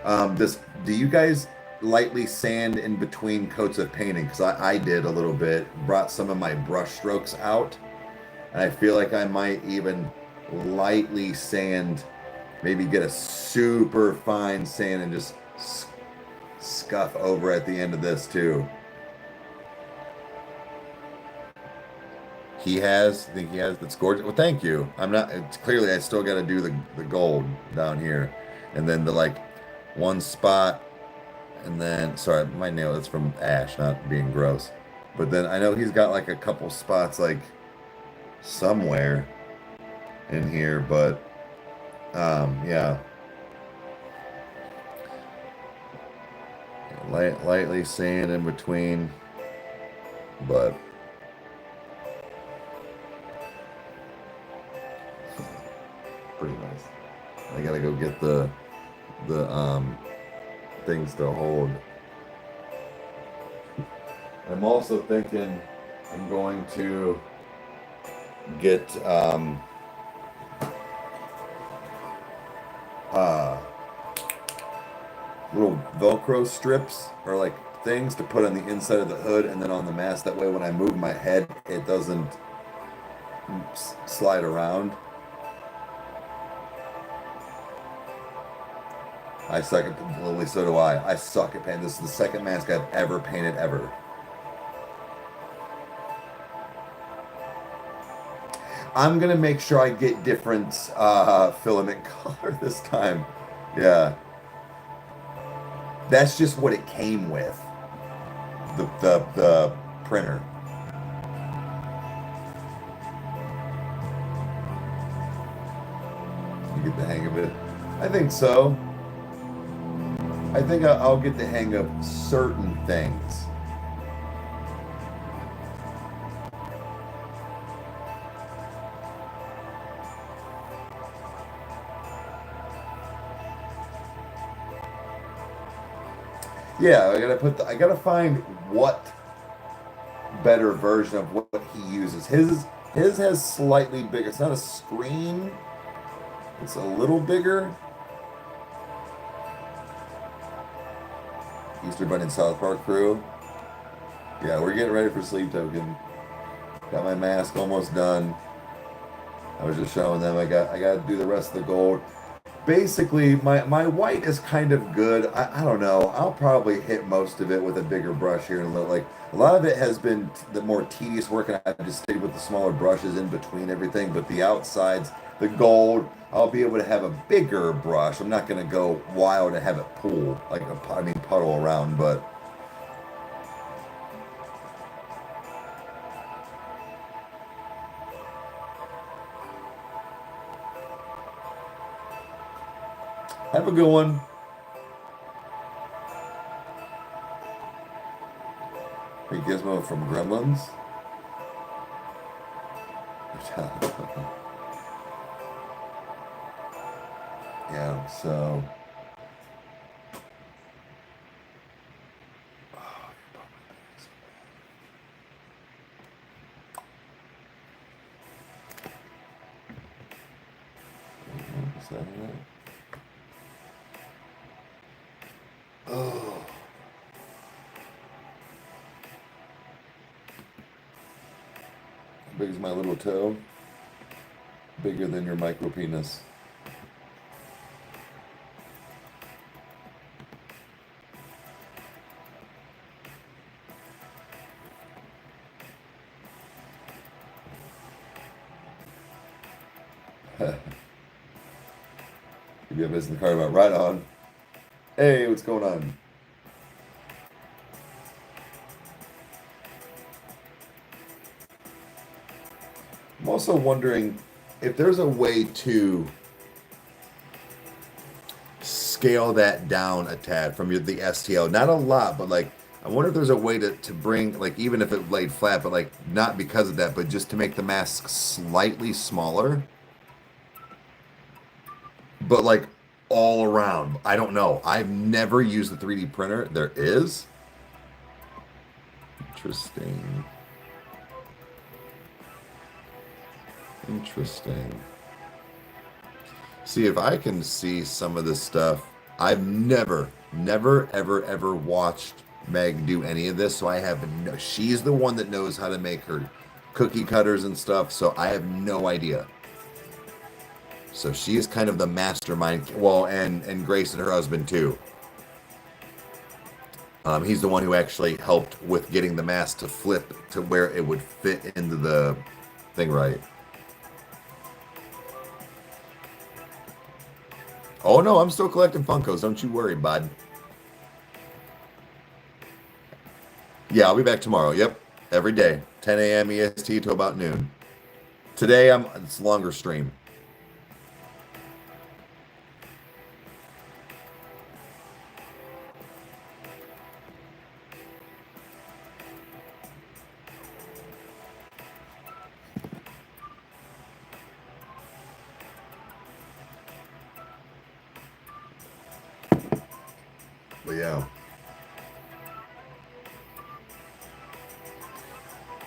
Do you guys lightly sand in between coats of painting? Because I did a little bit, brought some of my brush strokes out, and I feel like I might even lightly sand, maybe get a super fine sand and just scuff over at the end of this too. I think he has, that's gorgeous. Well, thank you. I'm not, it's clearly I still got to do the gold down here. And then the like one spot, and then, sorry, my nail, that's from Ash, not being gross. But then I know he's got like a couple spots like somewhere in here, but yeah. Lightly sand in between, but pretty nice. I gotta go get the things to hold. I'm also thinking I'm going to get little Velcro strips or like things to put on the inside of the hood and then on the mask. That way when I move my head, it doesn't slide around. I suck at Lily, so do I. I suck at painting. This is the second mask I've ever painted ever. I'm gonna make sure I get different filament color this time. Yeah. That's just what it came with. The printer. get the hang of it. I think so. I think I'll get the hang of certain things. Yeah, I gotta find what better version of what he uses. His has slightly bigger. It's not a screen. It's a little bigger. Easter Bunny and South Park crew. Yeah, we're getting ready for Sleep Token. Got my mask almost done. I was just showing them I got to do the rest of the gold. Basically, my white is kind of good. I don't know. I'll probably hit most of it with a bigger brush here. And like a lot of it has been the more tedious work, and I've just stayed with the smaller brushes in between everything. But the outsides, the gold, I'll be able to have a bigger brush. I'm not going to go wild and have it pool, like puddle around, but have a good one. Hey, Gizmo from Gremlins. Yeah, so. Is that it? Oh. How big is my little toe? Bigger than your micro penis. You have this in the car about right on. Hey, what's going on? I'm also wondering if there's a way to scale that down a tad from the STL. Not a lot, but like I wonder if there's a way to bring, like, even if it laid flat, but like not because of that, but just to make the mask slightly smaller. But like all around. I don't know. I've never used the 3D printer. There is. Interesting. Interesting. See if I can see some of this stuff. I've never, ever watched Meg do any of this, so I have no. She's the one that knows how to make her cookie cutters and stuff, so I have no idea. So she is kind of the mastermind. Well, and Grace and her husband too. He's the one who actually helped with getting the mask to flip to where it would fit into the thing right. Oh no, I'm still collecting Funkos. Don't you worry, bud. Yeah, I'll be back tomorrow. Yep, every day, 10 a.m. EST to about noon. Today it's a longer stream. But yeah.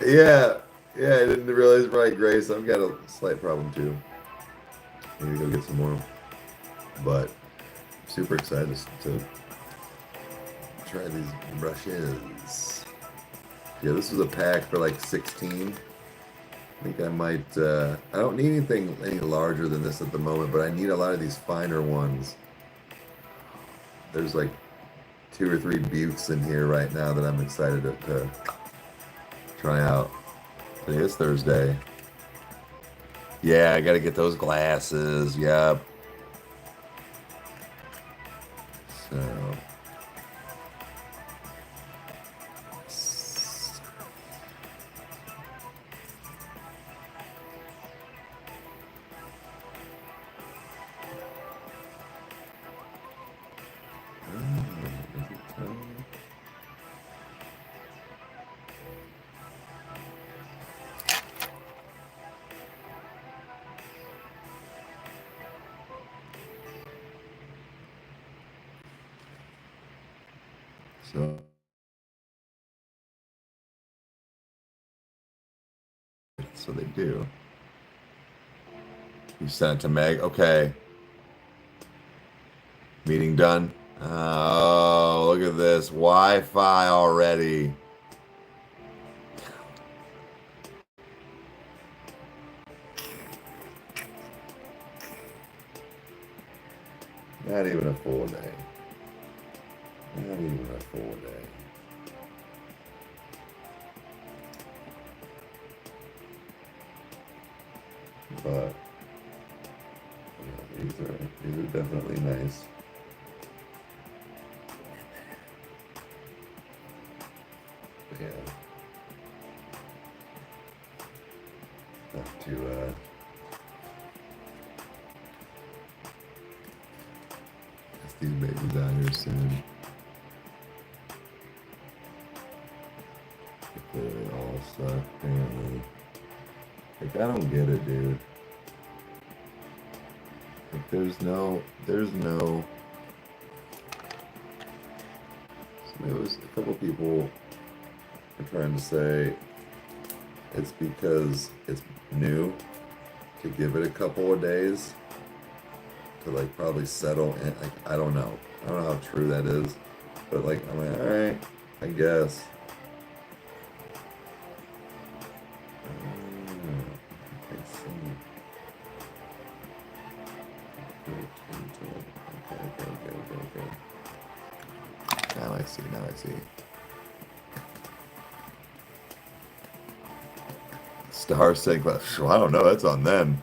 Yeah, yeah, I didn't realize, right, Grace. I've got a slight problem too. I need to go get some more. But super excited to try these brushes. Yeah, this was a pack for like 16. I think I might, I don't need anything any larger than this at the moment, but I need a lot of these finer ones. There's like 2 or 3 Buttes in here right now that I'm excited to try out. Today is Thursday. Yeah, I gotta get those glasses. Yep. So. So they do. You sent it to Meg. Okay. Meeting done. Oh, look at this. Wi-Fi already. Not even a full day. Not even a full day. But yeah, these are definitely nice. Yeah. Have to get these babies out here soon. They all suck, apparently. Like, I don't get it, dude. Like, there's no. So there was a couple people are trying to say it's because it's new to give it a couple of days to like probably settle in. Like, I don't know how true that is, but like I'm like, all right, I guess. Okay. Now I see. Star saying, well, I don't know, that's on them.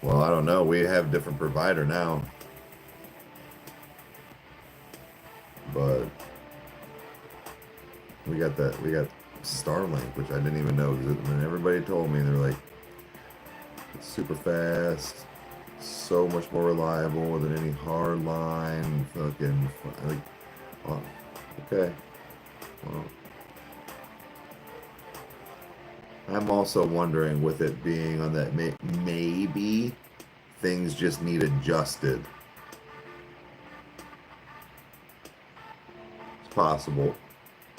Well, I don't know. We have a different provider now. But we got Starlink, which I didn't even know. When everybody told me, they're like, it's super fast, so much more reliable than any hard line, fucking, like, oh, okay. Well, I'm also wondering, with it being on that, maybe things just need adjusted. It's possible.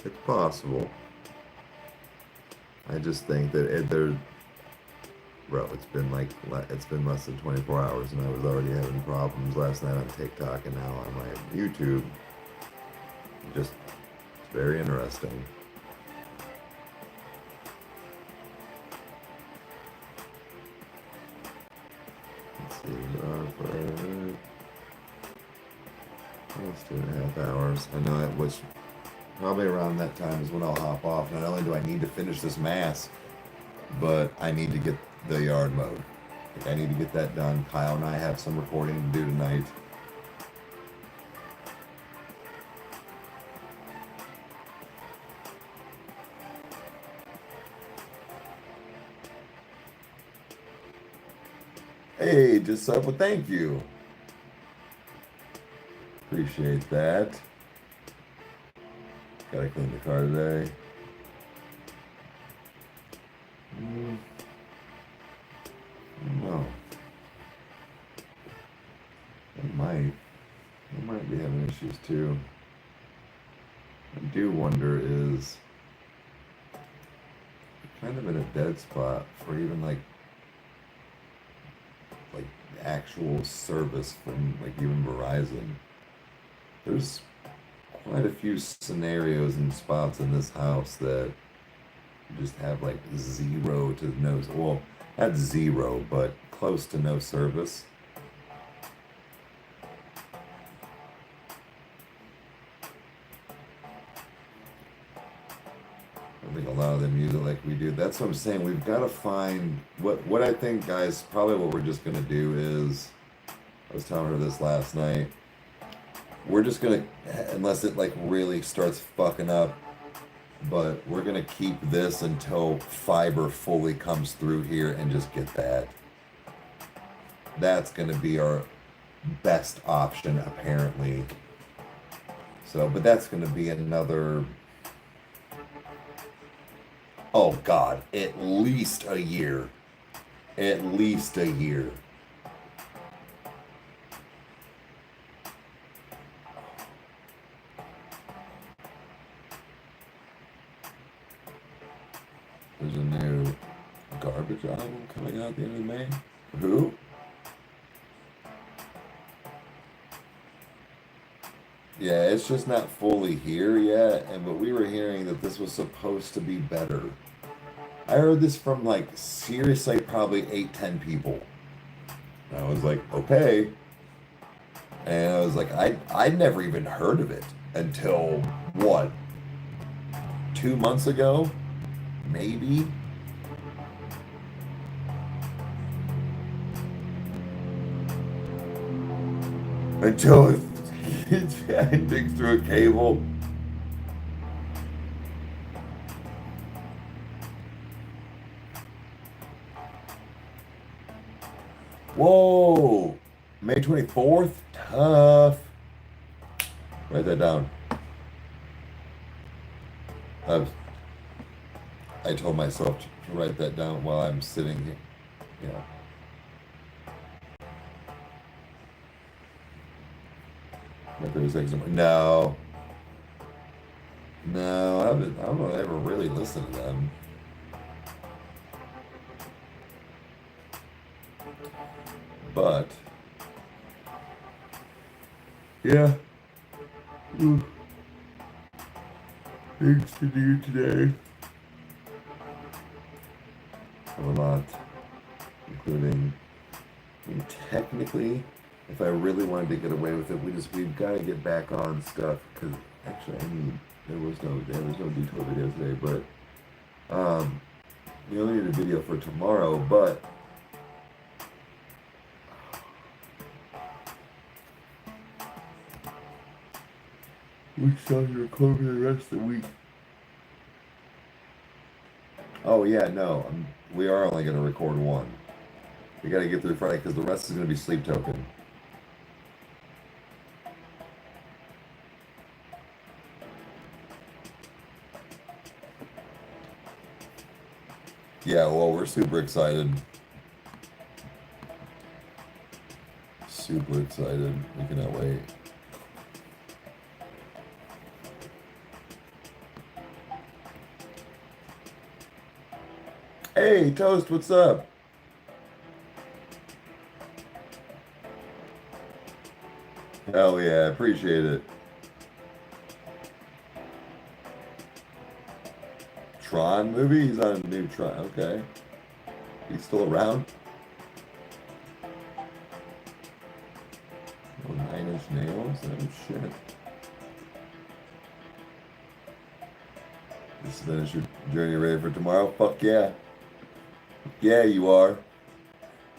It's possible. I just think that bro, it's been less than 24 hours, and I was already having problems last night on TikTok, and now on my YouTube. Just very interesting. Let's see, almost 2.5 hours. I know it was probably around that time is when I'll hop off. Not only do I need to finish this mask, but I need to get the yard mowed. Like, I need to get that done. Kyle and I have some recording to do tonight. Hey, just sub, well, thank you. Appreciate that. Gotta clean the car today. No. I might be having issues too. I do wonder, is kind of in a dead spot for even like actual service from like even Verizon. There's quite a few scenarios and spots in this house that just have like 0 to no, well, not 0, but close to no service. I think a lot of them use it like we do. That's what I'm saying. We've got to find what I think, guys. Probably what we're just gonna do is, I was telling her this last night. We're just gonna, unless it like really starts fucking up, but we're gonna keep this until fiber fully comes through here and just get that. That's gonna be our best option, apparently. So, but that's gonna be another, oh God, at least a year. At least a year. There's a new Garbage album coming out at the end of May. Who? Yeah, it's just not fully here yet, but we were hearing that this was supposed to be better. I heard this from like seriously probably 8, 10 people. And I was like, okay. And I was like, I'd never even heard of it until what? 2 months ago? Maybe? Until it digs through a cable. Whoa! May 24th? Tough. Write that down. I told myself to write that down while I'm sitting here. Yeah. No. No, I don't know if I ever really listened to them. But yeah. Ooh. Things to do today. A lot. Including, I mean, technically, if I really wanted to get away with it, we've got to get back on stuff, because actually, I mean, there was no detail video today, but we only need a video for tomorrow, but we still have to record for the rest of the week. Oh yeah, no, we are only going to record one. We got to get through Friday because the rest is going to be Sleep Token. Yeah, well, we're super excited. Super excited. We cannot wait. Hey, Toast, what's up? Hell yeah, appreciate it. Tron movie? He's on a new Tron. Okay. He's still around? Oh, 9 Inch Nails? Oh, shit. Is your journey ready for tomorrow? Fuck yeah. Yeah, you are.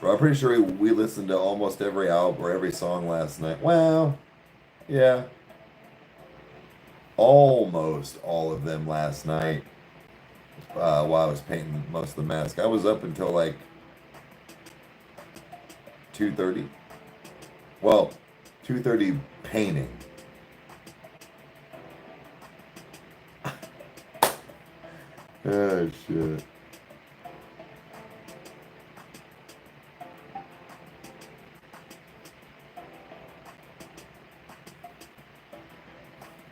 Bro, I'm pretty sure we listened to almost every album or every song last night. Well, yeah. Almost all of them last night. While I was painting most of the mask. I was up until like 2:30. Well, 2:30 painting. Oh shit.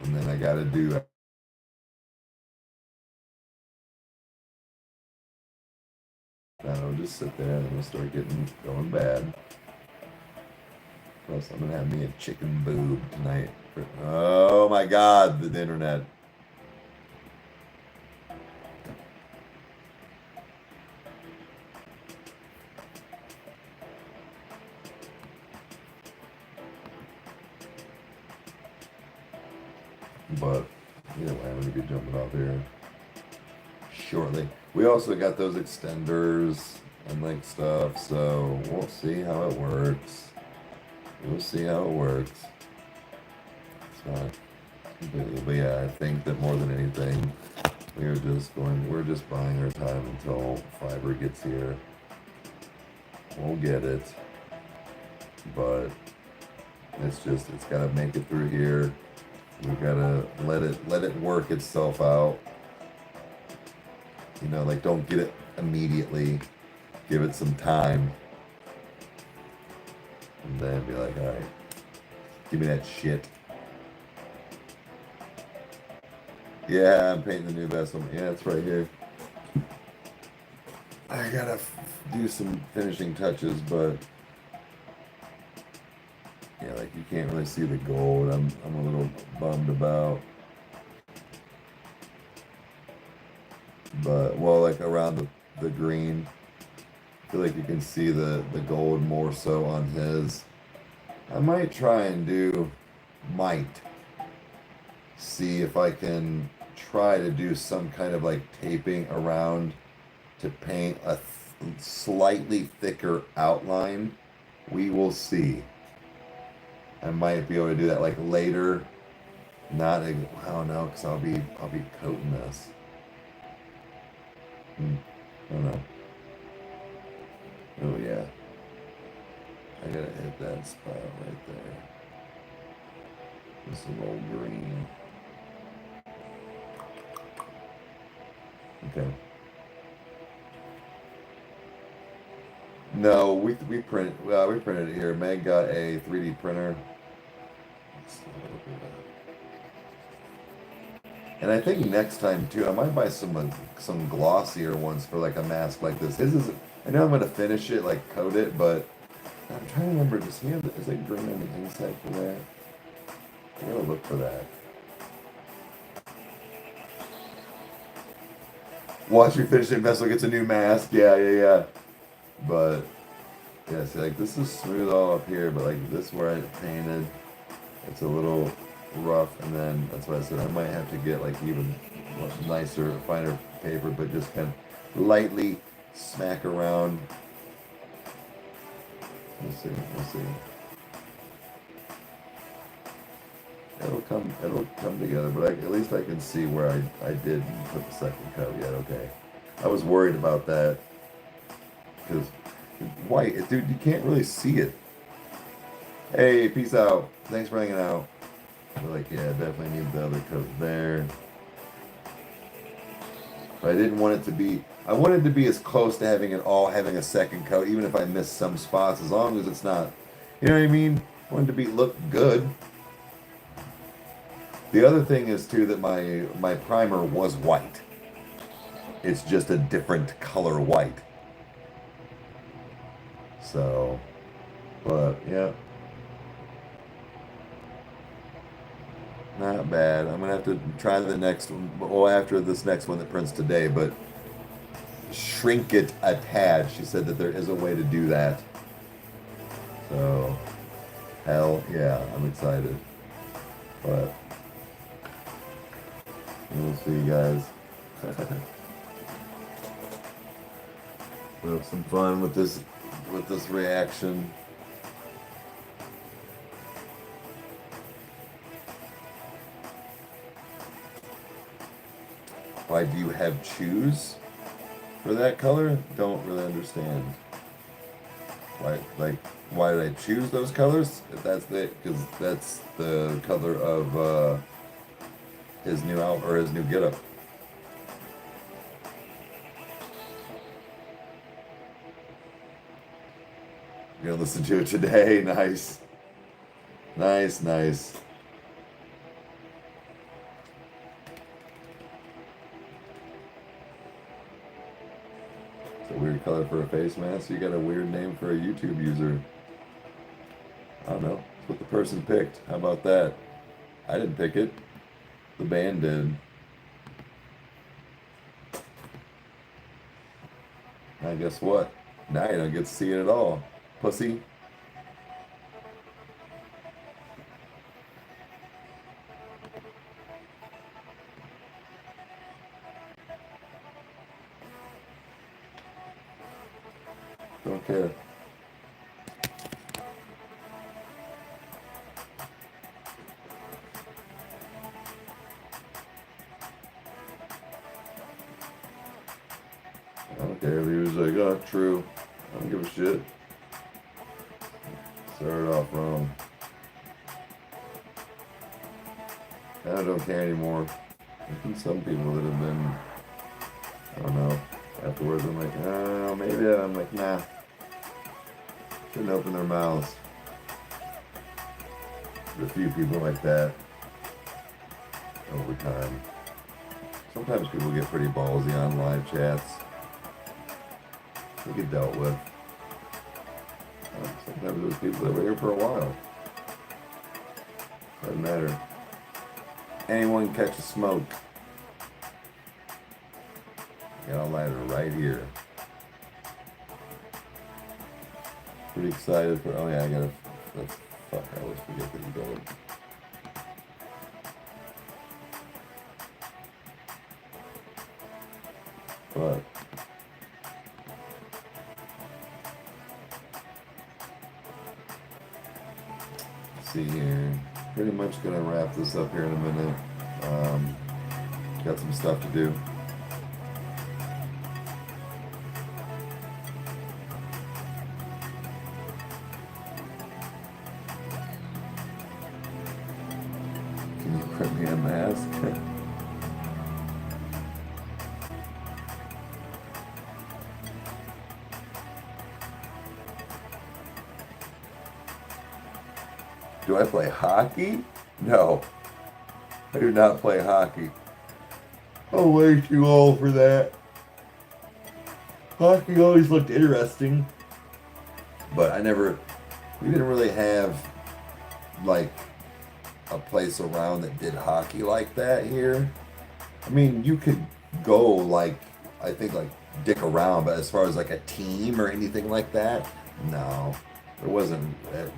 And then I gotta do I'll just sit there and it'll start going bad. Plus, I'm gonna have me a chicken boob tonight. Oh my god, the internet. But either way, I'm gonna be jumping off here shortly. We also got those extenders and like stuff, so we'll see how it works. We'll see how it works. It's not completely, but yeah, I think that more than anything, we're just buying our time until fiber gets here. We'll get it, but it's gotta make it through here. We gotta let it work itself out. You know, like don't get it immediately. Give it some time. And then be like, alright, give me that shit. Yeah, I'm painting the new vessel. Yeah, it's right here. I gotta do some finishing touches, but yeah, like you can't really see the gold. I'm a little bummed about. But well, like around the green, I feel like you can see the gold more so on his. I might try and might see if I can try to do some kind of like taping around to paint a slightly thicker outline. We will see. I might be able to do that like later. Not, I don't know, because I'll be coating this. I don't know. Oh yeah. I gotta hit that spot right there. This little green. Okay. No, we printed it here. Meg got a 3D printer. And I think next time too, I might buy some glossier ones for like a mask like this. His is, I know I'm gonna finish it, like coat it, but I'm trying to remember. Does he have? Is it green on the inside for that? I'm gonna look for that. Watch me finish it. Vessel gets a new mask. Yeah. But yeah, see, like this is smooth all up here, but like this where I painted, it's a little rough, and then that's what I said. I might have to get like even nicer, finer paper, but just kind of lightly smack around. We'll see. It'll come together, but at least I can see where I did put the second coat yet. Okay, I was worried about that because white, dude, you can't really see it. Hey, peace out. Thanks for hanging out. But like, yeah, definitely need the other coat there. But I didn't want it to be. I wanted to be as close to having having a second coat, even if I missed some spots, as long as it's not. You know what I mean? I wanted to look good. The other thing is too that my primer was white. It's just a different color white. So, but yeah, not bad. I'm gonna have to try the next one. Well, after this next one that prints today, but shrink it a tad. She said that there is a way to do that. So, hell yeah, I'm excited. But we'll see, guys. We'll have some fun with this reaction. Why do you have choose for that color? Don't really understand. Why did I choose those colors? If that's because that's the color of his new his new getup. You're gonna listen to it today. Nice. Nice. It's a weird color for a face mask. You got a weird name for a YouTube user. I don't know. It's what the person picked. How about that? I didn't pick it. The band did. And guess what? Now you don't get to see it at all. Pussy. Don't care. I don't care if he was like, oh, true. I don't give a shit. Started off wrong. I don't care anymore. I think some people that have been, I don't know, afterwards I'm like, oh, maybe. I'm like, nah. Shouldn't open their mouths. There's a few people like that over time. Sometimes people get pretty ballsy on live chats. we get dealt with. Sometimes there's people that were here for a while. Doesn't matter. Anyone catch a smoke? Got a lighter right here. Pretty excited for. Oh yeah, I gotta. Fuck, I always forget that you go. But let's see here. Pretty much gonna wrap this up here in a minute. Got some stuff to do. Can you print me a mask? Do I play hockey? No. I do not play hockey. I'm way too old for that. Hockey always looked interesting. But we didn't really have like a place around that did hockey like that here. I mean, you could go like, I think like dick around, but as far as like a team or anything like that, no. There wasn't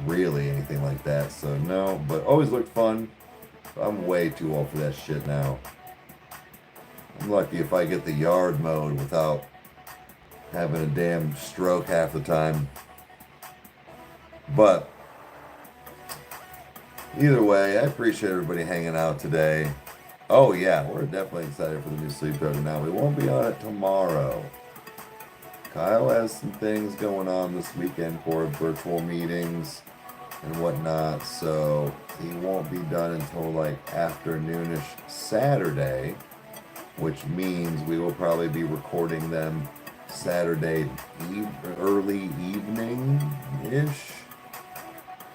really anything like that, so no, but always looked fun. I'm way too old for that shit now. I'm lucky if I get the yard mode without having a damn stroke half the time. But either way, I appreciate everybody hanging out today. Oh yeah, we're definitely excited for the new Sleep Code now. We won't be on it tomorrow. Kyle has some things going on this weekend for virtual meetings and whatnot, so he won't be done until like afternoonish Saturday, which means we will probably be recording them Saturday early evening-ish,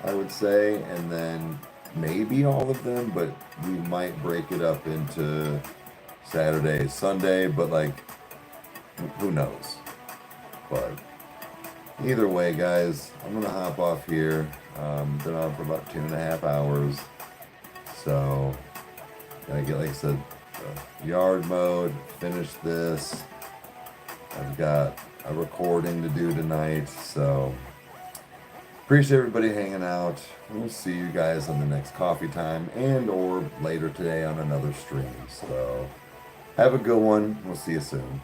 I would say, and then maybe all of them, but we might break it up into Saturday, Sunday, but like, who knows? But either way, guys, I'm gonna hop off here. Been on for about 2.5 hours, so gotta get, like I said, yard mode, finish this. I've got a recording to do tonight, so appreciate everybody hanging out. We'll see you guys on the next coffee time and or later today on another stream. So have a good one. We'll see you soon.